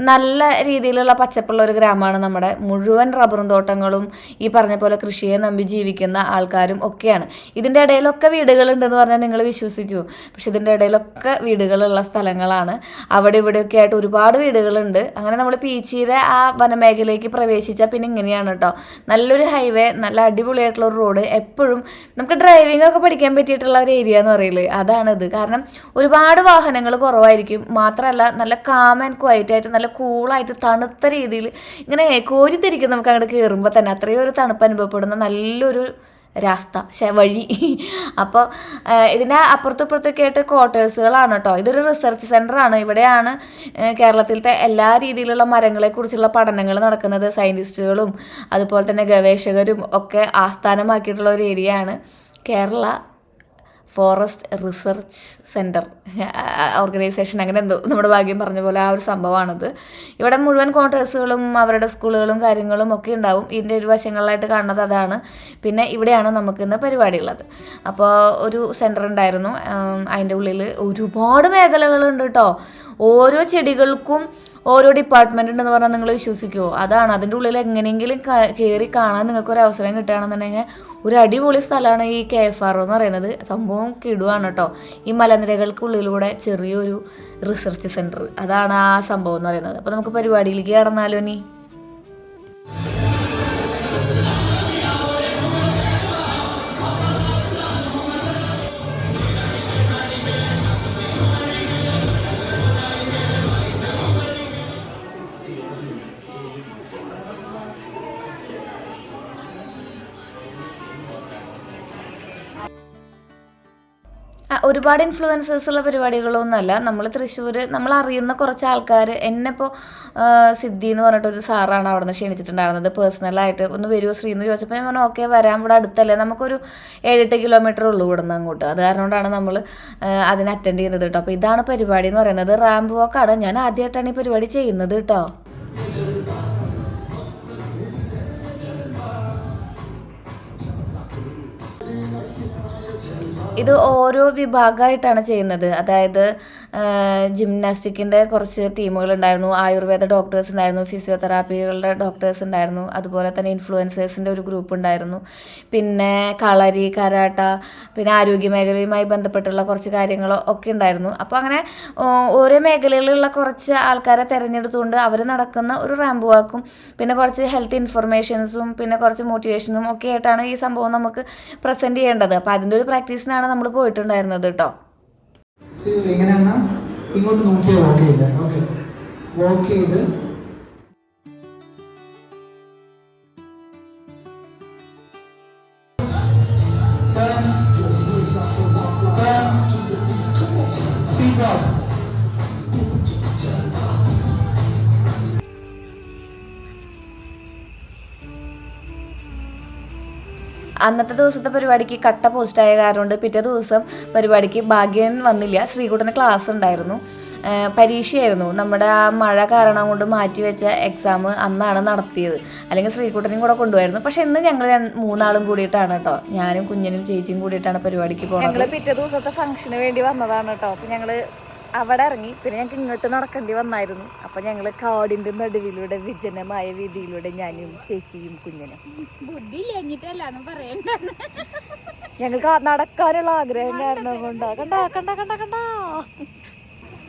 നല്ല രീതിയിലുള്ള പച്ചപ്പുള്ള ഒരു ഗ്രാമമാണ് നമ്മുടെ. മുഴുവൻ റബ്ബറും തോട്ടങ്ങളും ഈ പറഞ്ഞ പോലെ കൃഷിയെ നമ്പി ജീവിക്കുന്ന ആൾക്കാരും ഒക്കെയാണ്. ഇതിൻ്റെ ഇടയിലൊക്കെ വീടുകളുണ്ടെന്ന് പറഞ്ഞാൽ നിങ്ങൾ വിശ്വസിക്കുമോ? പക്ഷെ ഇതിൻ്റെ ഇടയിലൊക്കെ വീടുകളുള്ള സ്ഥലങ്ങളാണ്. അവിടെ ഇവിടെയൊക്കെ ആയിട്ട് ഒരുപാട് വീടുകളുണ്ട്. അങ്ങനെ നമ്മൾ പീച്ചിയിലെ ആ വനമേഖലയിലേക്ക് പ്രവേശിച്ചാൽ പിന്നെ ഇങ്ങനെയാണ് കേട്ടോ. നല്ലൊരു ഹൈവേ, നല്ല അടിപൊളിയായിട്ടുള്ള ഒരു റോഡ്. എപ്പോഴും നമുക്ക് ഡ്രൈവിംഗ് ഒക്കെ പഠിക്കാൻ പറ്റിയിട്ടുള്ള ഒരു ഏരിയ എന്ന് പറയില്ലേ, അതാണിത്. കാരണം ഒരുപാട് വാഹനങ്ങൾ കുറവായിരിക്കും. മാത്രമല്ല നല്ല കാം ആൻഡ് ക്വയറ്റ് ആയിട്ട് നല്ല കൂളായിട്ട് തണുത്ത രീതിയിൽ ഇങ്ങനെ കോരിത്തിരിക്കും നമുക്ക് അങ്ങോട്ട് കയറുമ്പോൾ തന്നെ. അത്രയും ഒരു തണുപ്പ് അനുഭവപ്പെടുന്ന നല്ലൊരു വഴി. അപ്പോൾ ഇതിൻ്റെ അപ്പുറത്തും ഇപ്പുറത്തൊക്കെ ആയിട്ട് ക്വാർട്ടേഴ്സുകളാണ് കേട്ടോ. ഇതൊരു റിസർച്ച് സെൻ്ററാണ്. ഇവിടെയാണ് കേരളത്തിലത്തെ എല്ലാ രീതിയിലുള്ള മരങ്ങളെക്കുറിച്ചുള്ള പഠനങ്ങൾ നടക്കുന്നത്. സയൻറ്റിസ്റ്റുകളും അതുപോലെ തന്നെ ഗവേഷകരും ഒക്കെ ആസ്ഥാനമാക്കിയിട്ടുള്ള ഒരു ഏരിയയാണ് Kerala forest research centre organisation. അങ്ങനെ എന്തോ നമ്മുടെ ഭാഗ്യം പറഞ്ഞ പോലെ ആ ഒരു സംഭവമാണത്. ഇവിടെ മുഴുവൻ ക്വാർട്ടേഴ്സുകളും അവരുടെ സ്കൂളുകളും കാര്യങ്ങളും ഒക്കെ ഉണ്ടാവും. ഇതിൻ്റെ ഒരു വശങ്ങളിലായിട്ട് കാണുന്നത് അതാണ്. പിന്നെ ഇവിടെയാണ് നമുക്കിന്ന് പരിപാടി ഉള്ളത്. അപ്പോൾ ഒരു സെൻറ്റർ ഉണ്ടായിരുന്നു. അതിൻ്റെ ഉള്ളിൽ ഒരുപാട് മേഖലകളുണ്ട് കേട്ടോ. ഓരോ ചെടികൾക്കും ഓരോ ഡിപ്പാർട്ട്മെൻ്റ് ഉണ്ടെന്ന് പറഞ്ഞാൽ നിങ്ങൾ വിശ്വസിക്കുമോ? അതാണ്. അതിൻ്റെ ഉള്ളിൽ എങ്ങനെയെങ്കിലും കയറി കാണാൻ നിങ്ങൾക്കൊരു അവസരം കിട്ടുകയാണെന്നുണ്ടെങ്കിൽ ഒരു അടിപൊളി സ്ഥലമാണ് ഈ KFR എന്ന് പറയുന്നത്. സംഭവം കിടുവാണ് കേട്ടോ. ഈ മലനിരകൾക്കുള്ളിലൂടെ ചെറിയൊരു റിസർച്ച് സെൻറ്റർ, അതാണ് ആ സംഭവം എന്ന് പറയുന്നത്. അപ്പോൾ നമുക്ക് പരിപാടിയിലേക്ക് കടന്നാലോ നീ. ഒരുപാട് ഇൻഫ്ലുവൻസേഴ്സ് ഉള്ള പരിപാടികളൊന്നുമല്ല. നമ്മൾ തൃശ്ശൂർ നമ്മൾ അറിയുന്ന കുറച്ച് ആൾക്കാർ. എന്നെ ഇപ്പോൾ സിദ്ധി എന്ന് പറഞ്ഞിട്ടൊരു സാറാണ് അവിടെ നിന്ന് ക്ഷണിച്ചിട്ടുണ്ടായിരുന്നത്. പേഴ്സണലായിട്ട് ഒന്ന് വരുമോ ശ്രീ എന്ന് ചോദിച്ചപ്പോൾ ഞാൻ പറഞ്ഞു ഓക്കെ വരാം, ഇവിടെ അടുത്തല്ലേ, നമുക്കൊരു 7-8 കിലോമീറ്റർ ഉള്ളൂ ഇവിടെ നിന്ന് അങ്ങോട്ട്. അത് കാരണം കൊണ്ടാണ് നമ്മൾ അതിന് അറ്റൻഡ് ചെയ്യുന്നത് കേട്ടോ. അപ്പോൾ ഇതാണ് പരിപാടി എന്ന് പറയുന്നത്. റാമ്പ് വാക്കാണ്. ഞാൻ ആദ്യമായിട്ടാണ് ഈ പരിപാടി ചെയ്യുന്നത് കേട്ടോ. ഇത് ഓരോ വിഭാഗമായിട്ടാണ് ചെയ്യുന്നത്. അതായത് ജിംനാസ്റ്റിക്കിൻ്റെ കുറച്ച് ടീമുകളുണ്ടായിരുന്നു, ആയുർവേദ ഡോക്ടേഴ്സ് ഉണ്ടായിരുന്നു, ഫിസിയോതെറാപ്പികളുടെ ഡോക്ടേഴ്സ് ഉണ്ടായിരുന്നു, അതുപോലെ തന്നെ ഇൻഫ്ലുവൻസേഴ്സിൻ്റെ ഒരു ഗ്രൂപ്പ് ഉണ്ടായിരുന്നു, പിന്നെ കളരി, കരാട്ട, പിന്നെ ആരോഗ്യ മേഖലയുമായി ബന്ധപ്പെട്ടുള്ള കുറച്ച് കാര്യങ്ങൾ ഒക്കെ ഉണ്ടായിരുന്നു. അപ്പോൾ അങ്ങനെ ഓരോ മേഖലയിലുള്ള കുറച്ച് ആൾക്കാരെ തിരഞ്ഞെടുത്തുകൊണ്ട് അവർ നടക്കുന്ന ഒരു റാമ്പ് വാക്കും പിന്നെ കുറച്ച് ഹെൽത്ത് ഇൻഫർമേഷൻസും പിന്നെ കുറച്ച് മോട്ടിവേഷനും ഒക്കെ ആയിട്ടാണ് ഈ സംഭവം നമുക്ക് പ്രസൻറ്റ് ചെയ്യേണ്ടത്. അപ്പോൾ അതിൻ്റെ ഒരു പ്രാക്ടീസിനാണ് നമ്മൾ പോയിട്ടുണ്ടായിരുന്നത് കേട്ടോ. എങ്ങനെയാ ഇങ്ങോട്ട് നോക്കിയാൽ വോക്ക് ചെയ്ത് ഓക്കെ വോക്ക് ചെയ്ത് സ്പീഡ് വാക്ക്. അന്നത്തെ ദിവസത്തെ പരിപാടിക്ക് കട്ട പോസ്റ്റായ കാരണം കൊണ്ട് പിറ്റേ ദിവസം പരിപാടിക്ക് ഭാഗ്യൻ വന്നില്ല. ശ്രീകുട്ടന് ക്ലാസ് ഉണ്ടായിരുന്നു, പരീക്ഷയായിരുന്നു. നമ്മുടെ ആ മഴ കാരണം കൊണ്ട് മാറ്റിവെച്ച എക്സാം അന്നാണ് നടത്തിയത്. അല്ലെങ്കിൽ ശ്രീകുട്ടനും കൂടെ കൊണ്ടുപോയിരുന്നു. പക്ഷെ ഇന്ന് ഞങ്ങൾ 3 കൂടിയിട്ടാണ് കേട്ടോ, ഞാനും കുഞ്ഞനും ചേച്ചിയും കൂടിയിട്ടാണ് പരിപാടിക്ക് പോകുന്നത്. ഞങ്ങൾ പിറ്റേ ദിവസത്തെ ഫംഗ്ഷന് വേണ്ടി വന്നതാണ് കേട്ടോ. അപ്പോൾ ഞങ്ങൾ അവിടെ ഇറങ്ങി. പിന്നെ ഞങ്ങൾക്ക് ഇങ്ങോട്ട് നടക്കേണ്ടി വന്നായിരുന്നു. അപ്പം ഞങ്ങൾ കാടിൻ്റെ നടുവിലൂടെ വിജനമായ വീതിയിലൂടെ ഞാനും ചേച്ചിയും കുഞ്ഞനും. ബുദ്ധി കഴിഞ്ഞിട്ടല്ലാന്ന് പറയണ്ട. ഞങ്ങൾക്ക് നടക്കാനുള്ള ആഗ്രഹം കാരണം കൊണ്ടാ. കണ്ടാ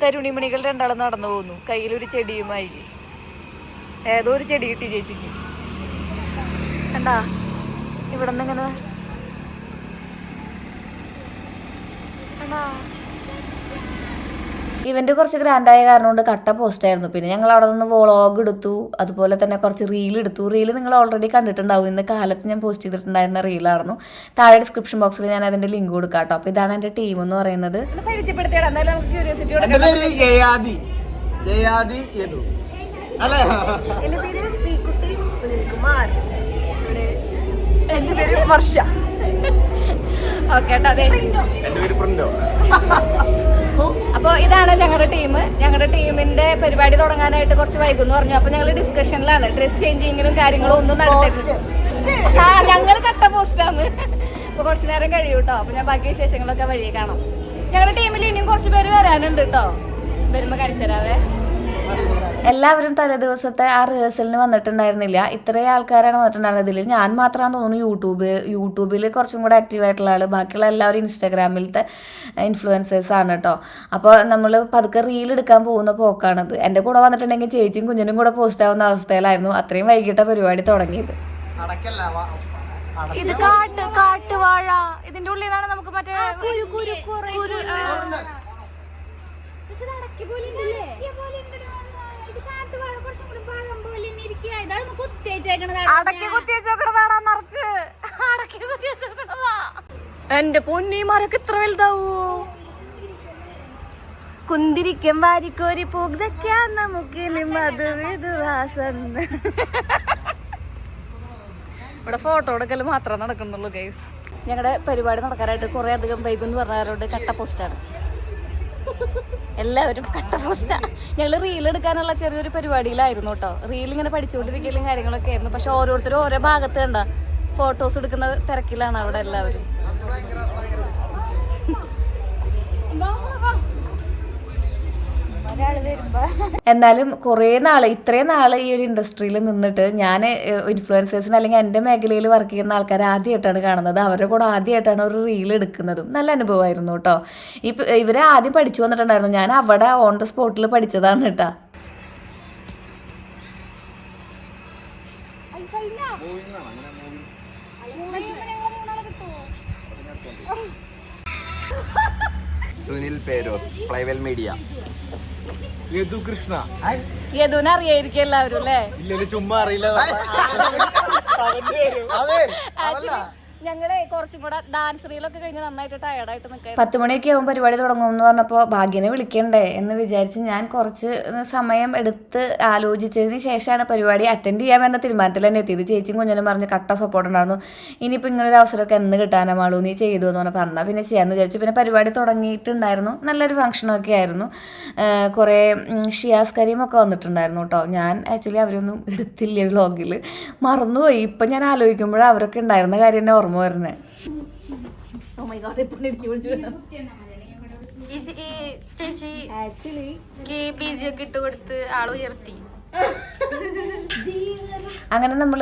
തരുണിമണികൾ രണ്ടാളും നടന്നു പോകുന്നു, കയ്യിലൊരു ചെടിയുമായി. ഏതോ ഒരു ചെടി കിട്ടി ചേച്ചിക്ക്. കണ്ടാ ഇവിടെ നിന്ന് ഇങ്ങനെ ഇവന്റ് കുറച്ച് ഗ്രാൻഡായ കാരണം കൊണ്ട് കട്ട പോസ്റ്റ് ആയിരുന്നു. പിന്നെ ഞങ്ങൾ അവിടെ നിന്ന് വ്ളോഗ് എടുത്തു, അതുപോലെ തന്നെ കുറച്ച് റീൽ എടുത്തു. റീല് നിങ്ങൾ ഓൾറെഡി കണ്ടിട്ടുണ്ടാവും. ഇന്ന് കാലത്ത് ഞാൻ പോസ്റ്റ് ചെയ്തിട്ടുണ്ടായിരുന്ന റീലായിരുന്നു. താഴെ ഡിസ്ക്രിപ്ഷൻ ബോക്സിൽ ഞാൻ അതിന്റെ ലിങ്ക് കൊടുക്കാം കേട്ടോ. അപ്പോൾ ഇതാണ് എൻ്റെ ടീം എന്ന് പറയുന്നത്. എന്റെ പേര് ശ്രീകുട്ടി സുനിൽകുമാർ. എൻ്റെ പേര് വർഷ. ഓക്കെ കേട്ടോ. അതെ, അപ്പോൾ ഇതാണ് ഞങ്ങളുടെ ടീം. ഞങ്ങളുടെ ടീമിന്റെ പരിപാടി തുടങ്ങാനായിട്ട് കുറച്ച് വൈകുമെന്ന് പറഞ്ഞു. അപ്പോൾ ഞങ്ങൾ ഡിസ്കഷനിലാണ്. ഡ്രസ് ചേഞ്ചിങ്ങിലും കാര്യങ്ങളും ഒന്നും നടത്തിയിട്ട് ഞങ്ങൾ കട്ട പോസ്റ്റാണ്. അപ്പോൾ കുറച്ച് നേരം കഴിയും കേട്ടോ. അപ്പോൾ ഞാൻ ബാക്കി വിശേഷങ്ങളൊക്കെ വഴിയെ കാണാം. ഞങ്ങളുടെ ടീമിൽ ഇനിയും കുറച്ച് പേര് വരാനുണ്ട് കേട്ടോ. വരുമ്പോൾ കാണിച്ചു തരാവേ. എല്ലാവരും തലേ ദിവസത്തെ ആ റിഹേഴ്സലിന് വന്നിട്ടുണ്ടായിരുന്നില്ല. ഇത്രയും ആൾക്കാരാണ് വന്നിട്ടുണ്ടായിരുന്നത്. ഇതിൽ ഞാൻ മാത്രമാണെന്ന് തോന്നുന്നു യൂട്യൂബിൽ കുറച്ചും കൂടെ ആക്റ്റീവായിട്ടുള്ള ആൾ. ബാക്കിയുള്ള എല്ലാവരും ഇൻസ്റ്റാഗ്രാമിലത്തെ ഇൻഫ്ലുവൻസേഴ്സാണ് കേട്ടോ. അപ്പോൾ നമ്മൾ പതുക്കെ റീൽ എടുക്കാൻ പോകുന്ന പോക്കാണത്. എൻ്റെ കൂടെ വന്നിട്ടുണ്ടെങ്കിൽ ചേച്ചിയും കുഞ്ഞിനും കൂടെ പോസ്റ്റ് ആവുന്ന അവസ്ഥയിലായിരുന്നു. അത്രയും വൈകിട്ട പരിപാടി തുടങ്ങിയത്. ഇത് കാട്ടുവാഴ. ഇതിന്റെ ഉള്ളിൽ നിന്നാണ് നമുക്ക് മറ്റേ എന്റെ പൊന്നിമാരൊക്കെ ഇത്ര വലുതാവൂ. കുന്തിരിക്കം വാരിക്കോരി പൂഗ്ദക്കാന്ന മുക്കിലും അത് വിധുവാസന്ന്. ഇവിടെ ഫോട്ടോ എടുക്കൽ മാത്രമേ നടക്കുന്നുള്ളൂ ഗൈസ്. ഞങ്ങളുടെ പരിപാടി നടക്കാനായിട്ട് കുറേ അധികം വൈകുമെന്ന് പറഞ്ഞവരോട് കട്ട പോസ്റ്റാണ്. എല്ലാവരും കട്ട പോസ്റ്റാ. ഞങ്ങൾ റീൽ എടുക്കാനുള്ള ചെറിയൊരു പരിപാടിയിലായിരുന്നു കേട്ടോ. റീൽ ഇങ്ങനെ പഠിച്ചുകൊണ്ടിരിക്കലും കാര്യങ്ങളൊക്കെ ആയിരുന്നു. പക്ഷെ ഓരോരുത്തരും ഓരോ ഭാഗത്ത് കണ്ട ഫോട്ടോസ് എടുക്കുന്ന തിരക്കിലാണ് അവിടെ എല്ലാവരും. എന്നാലും ഇത്രയും നാൾ ഈ ഒരു ഇൻഡസ്ട്രിയിൽ നിന്നിട്ട് ഞാൻ ഇൻഫ്ലുവൻസേഴ്സിന് അല്ലെങ്കിൽ എൻ്റെ മേഖലയിൽ വർക്ക് ചെയ്യുന്ന ആൾക്കാരെ ആദ്യമായിട്ടാണ് കാണുന്നത്. അവരുടെ കൂടെ ആദ്യമായിട്ടാണ് ഒരു റീൽ എടുക്കുന്നതും. നല്ല അനുഭവമായിരുന്നു കേട്ടോ. ഇവരെ ആദ്യം പഠിച്ചു വന്നിട്ടുണ്ടായിരുന്നു. ഞാൻ അവിടെ ഓൺ ദ സ്പോട്ടിൽ പഠിച്ചതാണ് കേട്ടോ. സുനിൽ പേരോ, ഫ്ലൈവെൽ മീഡിയ. കൃഷ്ണ യദുവിനെ അറിയായിരിക്കും എല്ലാവരും അല്ലേ? ഇല്ല, ചുമ്മാ അറിയില്ല. ഞങ്ങളെ കുറച്ചും കൂടെ ഡാൻസ് റീലൊക്കെ കഴിഞ്ഞ് നന്നായിട്ട് ടയർഡായിട്ട് നിൽക്കാം. 10 മണിയൊക്കെ ആകുമ്പോൾ പരിപാടി തുടങ്ങുമെന്ന് പറഞ്ഞപ്പോൾ ഭാഗ്യനെ വിളിക്കണ്ടേ എന്ന് വിചാരിച്ച് ഞാൻ കുറച്ച് സമയം എടുത്ത് ആലോചിച്ചതിന് ശേഷമാണ് പരിപാടി അറ്റൻഡ് ചെയ്യാമെന്ന തീരുമാനത്തിൽ തന്നെ എത്തിയത്. ചേച്ചിയും കുഞ്ഞനും പറഞ്ഞ് കട്ട സപ്പോർട്ട് ഉണ്ടായിരുന്നു. ഇനിയിപ്പോൾ ഇങ്ങനൊരു അവസരമൊക്കെ എന്ന് കിട്ടാനാ മാളൂ നീ ചെയ്തു എന്ന് പറഞ്ഞപ്പോൾ എന്നാൽ പിന്നെ ചെയ്യാമെന്ന് വിചാരിച്ചു. പിന്നെ പരിപാടി തുടങ്ങിയിട്ടുണ്ടായിരുന്നു. നല്ലൊരു ഫംഗ്ഷനൊക്കെ ആയിരുന്നു. കുറേ ഷിയാസ് കരീമൊക്കെ വന്നിട്ടുണ്ടായിരുന്നു കേട്ടോ. ഞാൻ ആക്ച്വലി അവരൊന്നും എടുത്തില്ല വ്ളോഗിൽ, മറന്നുപോയി. ഇപ്പം ഞാൻ ആലോചിക്കുമ്പോഴാണ് അവരൊക്കെ ഉണ്ടായിരുന്ന കാര്യം തന്നെ ഓർമ്മ വരുന്നത്. അങ്ങനെ നമ്മൾ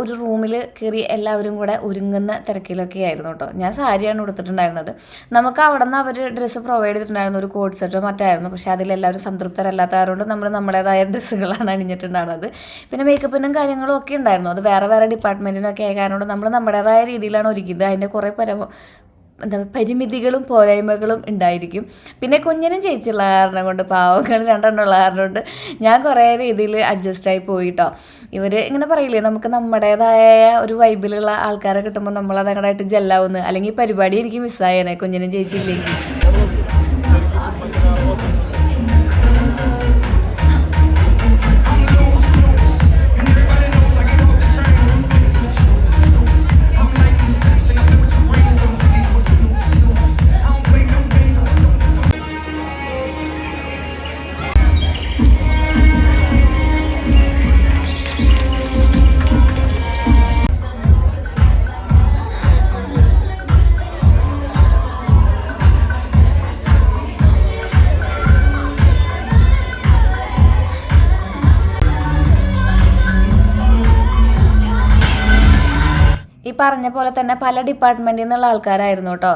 ഒരു റൂമിൽ കയറി എല്ലാവരും കൂടെ ഒരുങ്ങുന്ന തിരക്കിലൊക്കെ ആയിരുന്നു കേട്ടോ. ഞാൻ സാരിയാണ് കൊടുത്തിട്ടുണ്ടായിരുന്നത്. നമുക്ക് അവിടെ നിന്ന് അവർ ഡ്രസ്സ് പ്രൊവൈഡ് ചെയ്തിട്ടുണ്ടായിരുന്നു. ഒരു കോഡ് സെറ്റോ മറ്റായിരുന്നു. പക്ഷെ അതിലെല്ലാവരും സംതൃപ്തരല്ലാത്തതുകൊണ്ട് നമ്മൾ നമ്മുടേതായ ഡ്രസ്സുകളാണ് അണിഞ്ഞിട്ടുണ്ടായിരുന്നത്. പിന്നെ മേക്കപ്പിനും കാര്യങ്ങളും ഒക്കെ ഉണ്ടായിരുന്നു. അത് വേറെ വേറെ ഡിപ്പാർട്ട്മെൻറ്റിനൊക്കെ ആയ കാരണം നമ്മൾ നമ്മുടേതായ രീതിയിലാണ് ഒരുക്കിയത്. അതിൻ്റെ കുറേ പരിമിതികളും പോരായ്മകളും ഉണ്ടായിരിക്കും. പിന്നെ കുഞ്ഞിനും ചേച്ചിയുള്ള കാരണം കൊണ്ട്, പാവങ്ങൾ രണ്ടെണ്ണമുള്ള കാരണം കൊണ്ട് ഞാൻ കുറേ രീതിയിൽ അഡ്ജസ്റ്റായി പോയിട്ടോ. ഇവർ ഇങ്ങനെ പറയില്ലേ, നമുക്ക് നമ്മുടേതായ ഒരു വൈബിലുള്ള ആൾക്കാരെ കിട്ടുമ്പോൾ നമ്മളത് അങ്ങോട്ടായിട്ട് ജെല്ലാവുന്നു. അല്ലെങ്കിൽ പരിപാടി എനിക്ക് മിസ്സായേനെ കുഞ്ഞിനും ചേച്ചിയില്ലെങ്കിൽ. പറഞ്ഞ പോലെ തന്നെ പല ഡിപ്പാർട്ട്മെൻറ്റിൽ നിന്നുള്ള ആൾക്കാരായിരുന്നു കേട്ടോ.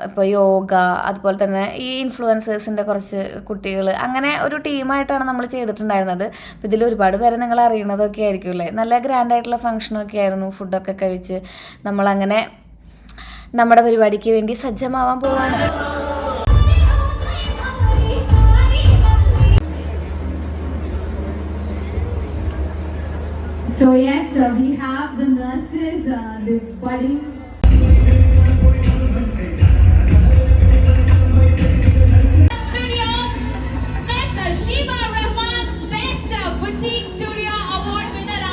ഇപ്പോൾ യോഗ, അതുപോലെ തന്നെ ഈ ഇൻഫ്ലുവൻസേഴ്സിൻ്റെ കുറച്ച് കുട്ടികൾ, അങ്ങനെ ഒരു ടീമായിട്ടാണ് നമ്മൾ ചെയ്തിട്ടുണ്ടായിരുന്നത്. അപ്പോൾ ഇതിൽ ഒരുപാട് പേരെ നിങ്ങൾ അറിയണതൊക്കെ ആയിരിക്കുമല്ലേ. നല്ല ഗ്രാൻഡായിട്ടുള്ള ഫംഗ്ഷനൊക്കെ ആയിരുന്നു. ഫുഡൊക്കെ കഴിച്ച് നമ്മളങ്ങനെ നമ്മുടെ പരിപാടിക്ക് വേണ്ടി സജ്ജമാവാൻ പോവാണ്. So yes, we have the nurses, the budding. Studio, Miss Shiva Rahman, Best Boutique Studio Award winner.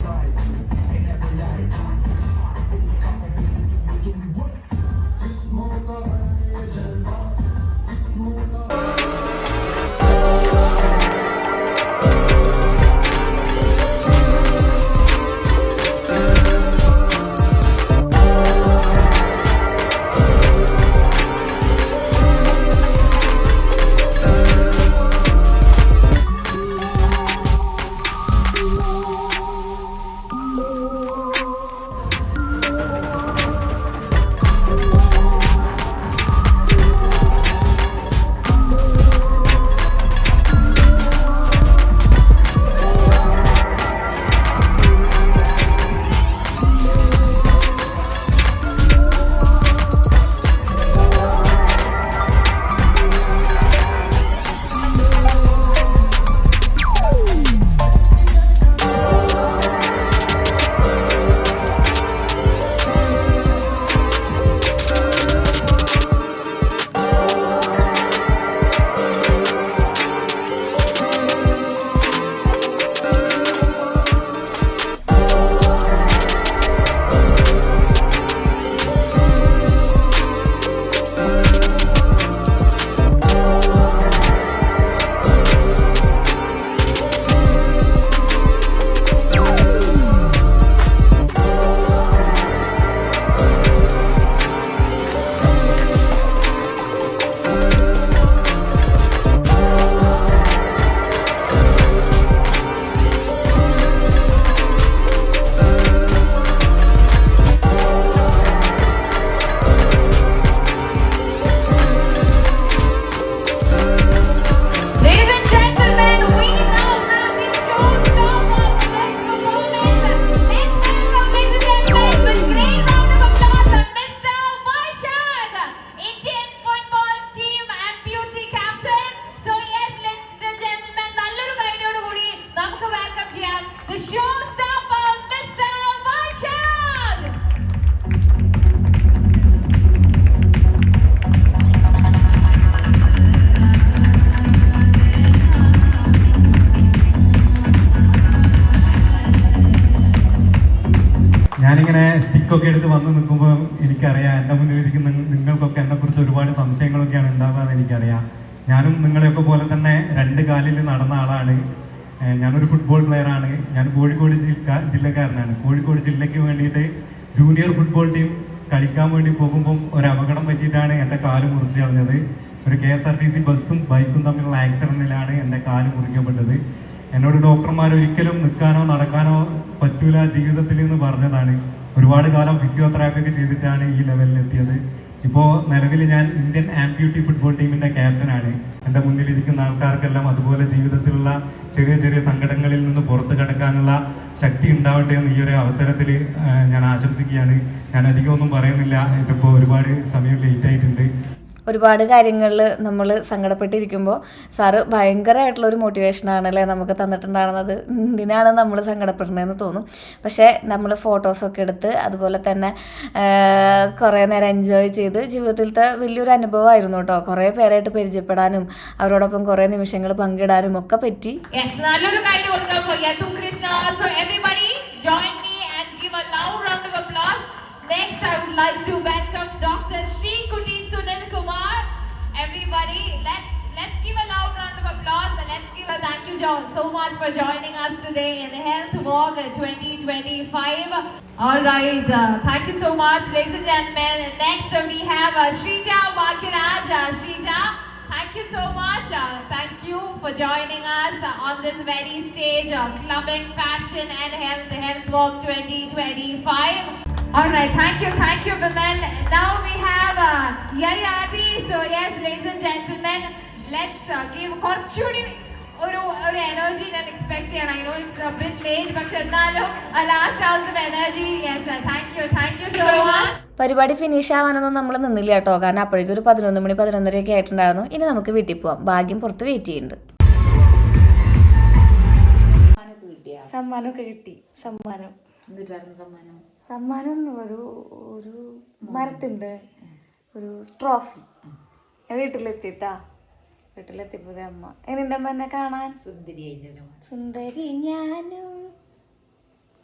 ഞാനിങ്ങനെ സ്റ്റിക്കൊക്കെ എടുത്ത് വന്ന് നിൽക്കുമ്പോൾ എനിക്കറിയാം എൻ്റെ മുന്നിലിരിക്കുന്ന നിങ്ങൾക്കൊക്കെ എന്നെക്കുറിച്ച് ഒരുപാട് സംശയങ്ങളൊക്കെയാണ് ഉണ്ടാകുക എനിക്കറിയാം. ഞാനും നിങ്ങളെയൊക്കെ പോലെ തന്നെ 2 കാലിൽ നടന്ന ആളാണ്. ഞാനൊരു ഫുട്ബോൾ പ്ലെയറാണ്. ഞാൻ കോഴിക്കോട് ജില്ലക്കാരനാണ്. കോഴിക്കോട് ജില്ലയ്ക്ക് വേണ്ടിയിട്ട് ജൂനിയർ ഫുട്ബോൾ ടീം കളിക്കാൻ വേണ്ടി പോകുമ്പം ഒരു അപകടം പറ്റിയിട്ടാണ് എൻ്റെ കാല് മുറിച്ച് കളഞ്ഞത്. ഒരു KSRTC ബസ്സും ബൈക്കും തമ്മിലുള്ള ആക്സിഡൻറ്റിലാണ് എൻ്റെ കാല് മുറിക്കപ്പെട്ടത്. എന്നോട് ഡോക്ടർമാർ ഒരിക്കലും നിൽക്കാനോ നടക്കാനോ പറ്റൂല ജീവിതത്തിൽ എന്ന് പറഞ്ഞതാണ്. ഒരുപാട് കാലം ഫിസിയോതെറാപ്പി ഒക്കെ ചെയ്തിട്ടാണ് ഈ ലെവലിൽ എത്തിയത്. ഇപ്പോൾ നിലവിൽ ഞാൻ ഇന്ത്യൻ ആംപ്യൂട്ടി ഫുട്ബോൾ ടീമിൻ്റെ ക്യാപ്റ്റനാണ്. എൻ്റെ മുന്നിലിരിക്കുന്ന ആൾക്കാർക്കെല്ലാം അതുപോലെ ജീവിതത്തിലുള്ള ചെറിയ ചെറിയ സങ്കടങ്ങളിൽ നിന്ന് പുറത്തു കടക്കാനുള്ള ശക്തി ഉണ്ടാവട്ടെ എന്ന് ഈ ഒരു അവസരത്തിൽ ഞാൻ ആശംസിക്കുകയാണ്. ഞാൻ അധികമൊന്നും പറയുന്നില്ല, ഇതിപ്പോൾ ഒരുപാട് സമയം ലേറ്റ് ആയിട്ടുണ്ട്. ഒരുപാട് കാര്യങ്ങളിൽ നമ്മൾ സങ്കടപ്പെട്ടിരിക്കുമ്പോൾ സാറ് ഭയങ്കരമായിട്ടുള്ളൊരു മോട്ടിവേഷനാണല്ലേ നമുക്ക് തന്നിട്ടുണ്ടാകുന്നത്. എന്തിനാണ് നമ്മൾ സങ്കടപ്പെടുന്നതെന്ന് തോന്നും. പക്ഷേ നമ്മൾ ഫോട്ടോസൊക്കെ എടുത്ത് അതുപോലെ തന്നെ കുറേ നേരം എൻജോയ് ചെയ്ത് ജീവിതത്തിലത്തെ വലിയൊരു അനുഭവമായിരുന്നു കേട്ടോ. കുറേ പേരായിട്ട് പരിചയപ്പെടാനും അവരോടൊപ്പം കുറേ നിമിഷങ്ങൾ പങ്കിടാനും ഒക്കെ പറ്റി. നല്ലൊരു കൈ കൊടുക്കാം for Yathu Krishna also. Everybody join me and give a loud round of applause. Next I would like to welcome Dr. Sri Kuti Sunil Kumar. Everybody, let's give a loud round of applause and let's give a thank you so much for joining us today in Health Walk 2025. All right, thank you so much, ladies and gentlemen. Next we have Shrija Vakiraj. Shrija, thank you so much. Thank you for joining us on this very stage, Clubbing Fashion and Health Walk 2025. All right, thank you, Vimal. Now we have Yayati. So yes, ladies and gentlemen, let's give കുറച്ചുകൂടി ഒരു energy ഞാൻ expect ചെയ്യണം. I know it's a bit late, പക്ഷെ എന്നാലും a last ounce of energy. Yes, thank you so much. പരിപാടി finish ആവാനൊന്നും നമ്മൾ നിന്നില്ല കേട്ടോ, കാരണം അപ്പോഴേക്കും ഒരു 11 മണി 11:30 ആയിട്ടുണ്ടായിരുന്നു. ഇനി നമുക്ക് വീട്ടിൽ പോവാം. ഭാഗ്യം പുറത്ത് വെയിറ്റ് ചെയ്യുന്നുണ്ട്. സമ്മാനമൊക്കെ കിട്ടി. സമ്മാനം ഒരു മരത്തിൻ്റെ ഒരു ട്രോഫി. വീട്ടിലെത്തിട്ടാ. വീട്ടിലെത്തിയപ്പോൾ അമ്മ എങ്ങനെ അമ്മ എന്നെ കാണാൻ സുന്ദരി ഞാനും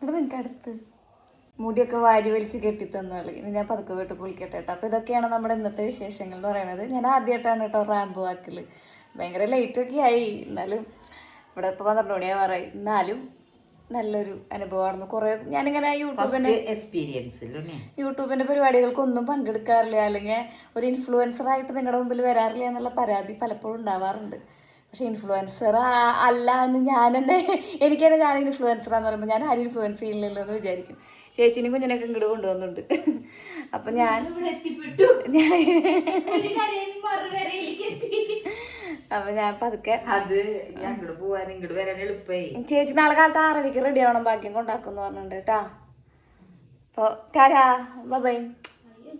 ഇവിടെ നിങ്ങൾക്ക് അടുത്ത് മുടിയൊക്കെ വാരി വലിച്ച് കെട്ടി തന്നോളി. ഇനി ഞാൻ പതുക്കെ വീട്ടിൽ കുളിക്കട്ടെ കേട്ടോ. അപ്പോൾ ഇതൊക്കെയാണ് നമ്മുടെ ഇന്നത്തെ വിശേഷങ്ങൾ എന്ന് പറയുന്നത്. ഞാൻ ആദ്യമായിട്ടാണ് കേട്ടോ റാമ്പ് വാക്കിൽ. ഭയങ്കര ലേറ്റൊക്കെ ആയി, എന്നാലും ഇവിടെ ഇപ്പോൾ 12 മണിയാ പറയും, എന്നാലും നല്ലൊരു അനുഭവമായിരുന്നു. കുറേ ഞാനിങ്ങനെ യൂട്യൂബിൻ്റെ പരിപാടികൾക്കൊന്നും പങ്കെടുക്കാറില്ല, അല്ലെങ്കിൽ ഒരു ഇൻഫ്ലുവൻസറായിട്ട് നിങ്ങളുടെ മുമ്പിൽ വരാറില്ല എന്നുള്ള പരാതി പലപ്പോഴും ഉണ്ടാവാറുണ്ട്. പക്ഷേ ഇൻഫ്ലുവൻസർ അല്ല എന്ന് എനിക്ക് തന്നെ ഞാൻ ഇൻഫ്ലുവൻസറാന്ന് പറയുമ്പോൾ ഞാൻ ആരും ഇൻഫ്ലുവൻസ് ചെയ്യില്ലല്ലോ എന്ന് വിചാരിക്കും. ചേച്ചിനും കുഞ്ഞിനൊക്കെ ഇങ്ങോട്ട് കൊണ്ടുവന്നുണ്ട്. അപ്പം അപ്പൊ ഞാൻ പതുക്കെ ചേച്ചി നാളെ കാലത്ത് 6:30 റെഡി ആവണം, ഭാഗ്യം കൊണ്ടാക്കും എന്ന് പറഞ്ഞിട്ടുണ്ട് കേട്ടാ. അപ്പോൾ ടാറ്റാ, ബൈ.